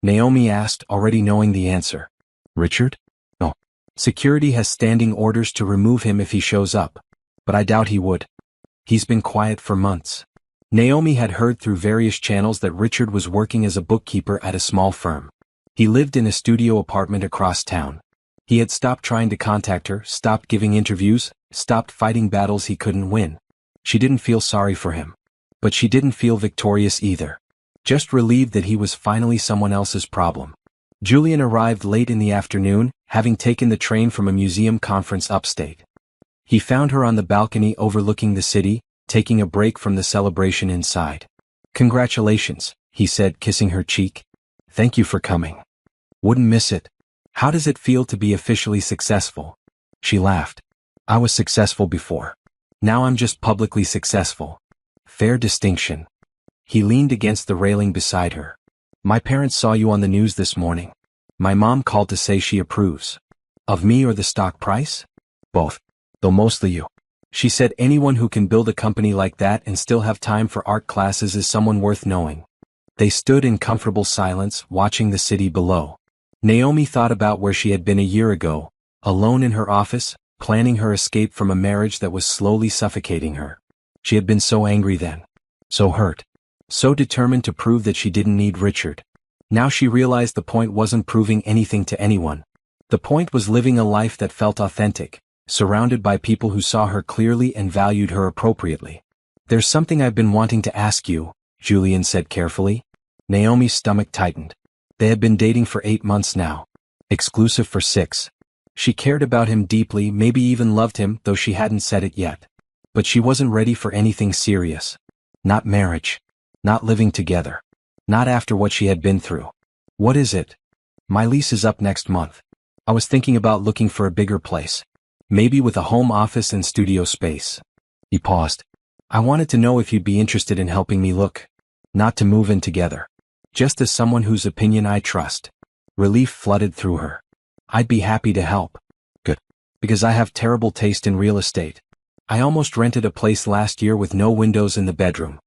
Naomi asked, already knowing the answer. Richard? No. Security has standing orders to remove him if he shows up. But I doubt he would. He's been quiet for months. Naomi had heard through various channels that Richard was working as a bookkeeper at a small firm. He lived in a studio apartment across town. He had stopped trying to contact her, stopped giving interviews, stopped fighting battles he couldn't win. She didn't feel sorry for him. But she didn't feel victorious either. Just relieved that he was finally someone else's problem. Julian arrived late in the afternoon, having taken the train from a museum conference upstate. He found her on the balcony overlooking the city, taking a break from the celebration inside. Congratulations, he said, kissing her cheek. Thank you for coming. Wouldn't miss it. How does it feel to be officially successful? She laughed. I was successful before. Now I'm just publicly successful. Fair distinction. He leaned against the railing beside her. My parents saw you on the news this morning. My mom called to say she approves. Of me or the stock price? Both. Though mostly you. She said anyone who can build a company like that and still have time for art classes is someone worth knowing. They stood in comfortable silence, watching the city below. Naomi thought about where she had been a year ago, alone in her office, planning her escape from a marriage that was slowly suffocating her. She had been so angry then. So hurt. So determined to prove that she didn't need Richard. Now she realized the point wasn't proving anything to anyone. The point was living a life that felt authentic, surrounded by people who saw her clearly and valued her appropriately. There's something I've been wanting to ask you, Julian said carefully. Naomi's stomach tightened. They had been dating for 8 months now. Exclusive for 6. She cared about him deeply, maybe even loved him, though she hadn't said it yet. But she wasn't ready for anything serious. Not marriage. Not living together. Not after what she had been through. What is it? My lease is up next month. I was thinking about looking for a bigger place. Maybe with a home office and studio space. He paused. I wanted to know if you'd be interested in helping me look. Not to move in together. Just as someone whose opinion I trust. Relief flooded through her. I'd be happy to help. Good. Because I have terrible taste in real estate. I almost rented a place last year with no windows in the bedroom.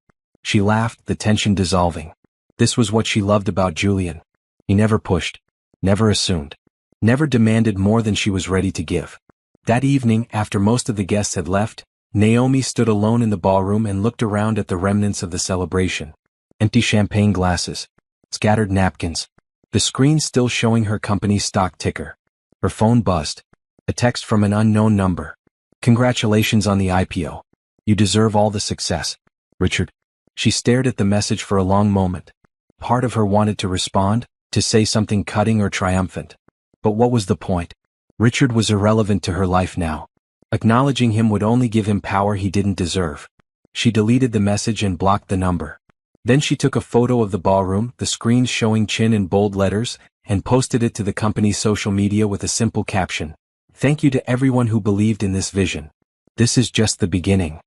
She laughed, the tension dissolving. This was what she loved about Julian. He never pushed. Never assumed. Never demanded more than she was ready to give. That evening, after most of the guests had left, Naomi stood alone in the ballroom and looked around at the remnants of the celebration. Empty champagne glasses. Scattered napkins. The screen still showing her company's stock ticker. Her phone buzzed. A text from an unknown number. Congratulations on the IPO. You deserve all the success, Richard. She stared at the message for a long moment. Part of her wanted to respond, to say something cutting or triumphant. But what was the point? Richard was irrelevant to her life now. Acknowledging him would only give him power he didn't deserve. She deleted the message and blocked the number. Then she took a photo of the ballroom, the screen showing Chin in bold letters, and posted it to the company's social media with a simple caption. Thank you to everyone who believed in this vision. This is just the beginning.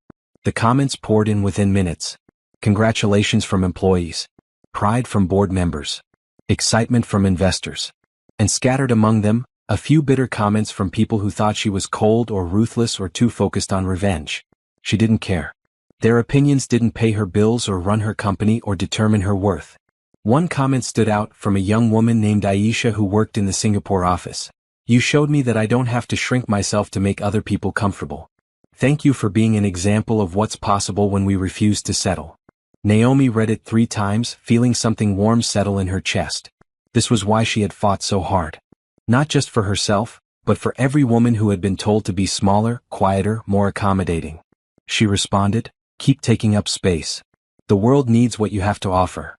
The comments poured in within minutes. Congratulations from employees. Pride from board members. Excitement from investors. And scattered among them, a few bitter comments from people who thought she was cold or ruthless or too focused on revenge. She didn't care. Their opinions didn't pay her bills or run her company or determine her worth. One comment stood out from a young woman named Aisha who worked in the Singapore office. You showed me that I don't have to shrink myself to make other people comfortable. Thank you for being an example of what's possible when we refuse to settle. Naomi read it 3 times, feeling something warm settle in her chest. This was why she had fought so hard. Not just for herself, but for every woman who had been told to be smaller, quieter, more accommodating. She responded, keep taking up space. The world needs what you have to offer.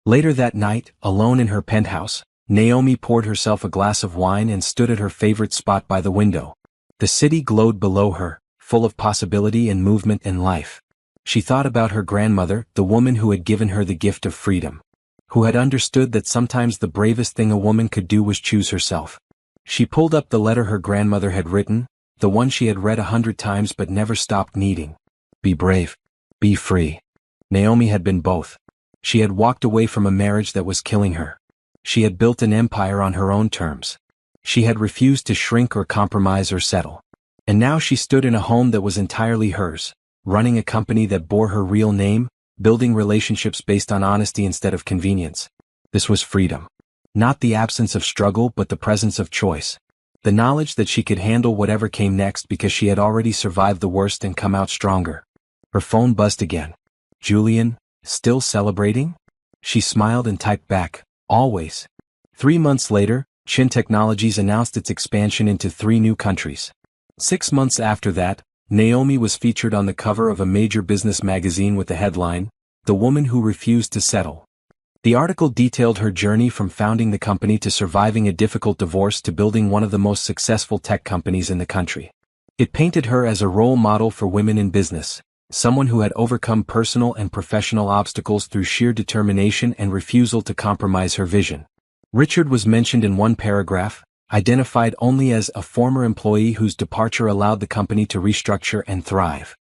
Later that night, alone in her penthouse, Naomi poured herself a glass of wine and stood at her favorite spot by the window. The city glowed below her, full of possibility and movement and life. She thought about her grandmother, the woman who had given her the gift of freedom. Who had understood that sometimes the bravest thing a woman could do was choose herself. She pulled up the letter her grandmother had written, the one she had read 100 times but never stopped needing. Be brave. Be free. Naomi had been both. She had walked away from a marriage that was killing her. She had built an empire on her own terms. She had refused to shrink or compromise or settle. And now she stood in a home that was entirely hers, running a company that bore her real name, building relationships based on honesty instead of convenience. This was freedom. Not the absence of struggle but the presence of choice. The knowledge that she could handle whatever came next because she had already survived the worst and come out stronger. Her phone buzzed again. Julian, still celebrating? She smiled and typed back, always. 3 months later, Chin Technologies announced its expansion into 3 new countries. 6 months after that, Naomi was featured on the cover of a major business magazine with the headline, The Woman Who Refused to Settle. The article detailed her journey from founding the company to surviving a difficult divorce to building one of the most successful tech companies in the country. It painted her as a role model for women in business, someone who had overcome personal and professional obstacles through sheer determination and refusal to compromise her vision. Richard was mentioned in one paragraph, identified only as a former employee whose departure allowed the company to restructure and thrive.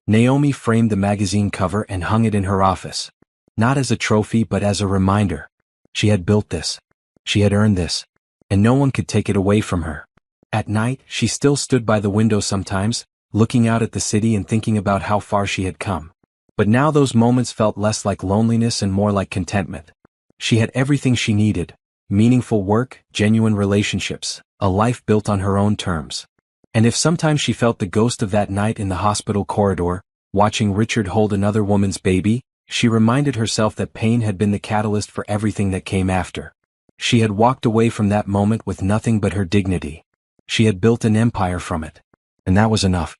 Naomi framed the magazine cover and hung it in her office. Not as a trophy but as a reminder. She had built this. She had earned this. And no one could take it away from her. At night, she still stood by the window sometimes, looking out at the city and thinking about how far she had come. But now those moments felt less like loneliness and more like contentment. She had everything she needed. Meaningful work, genuine relationships, a life built on her own terms. And if sometimes she felt the ghost of that night in the hospital corridor, watching Richard hold another woman's baby, she reminded herself that pain had been the catalyst for everything that came after. She had walked away from that moment with nothing but her dignity. She had built an empire from it. And that was enough.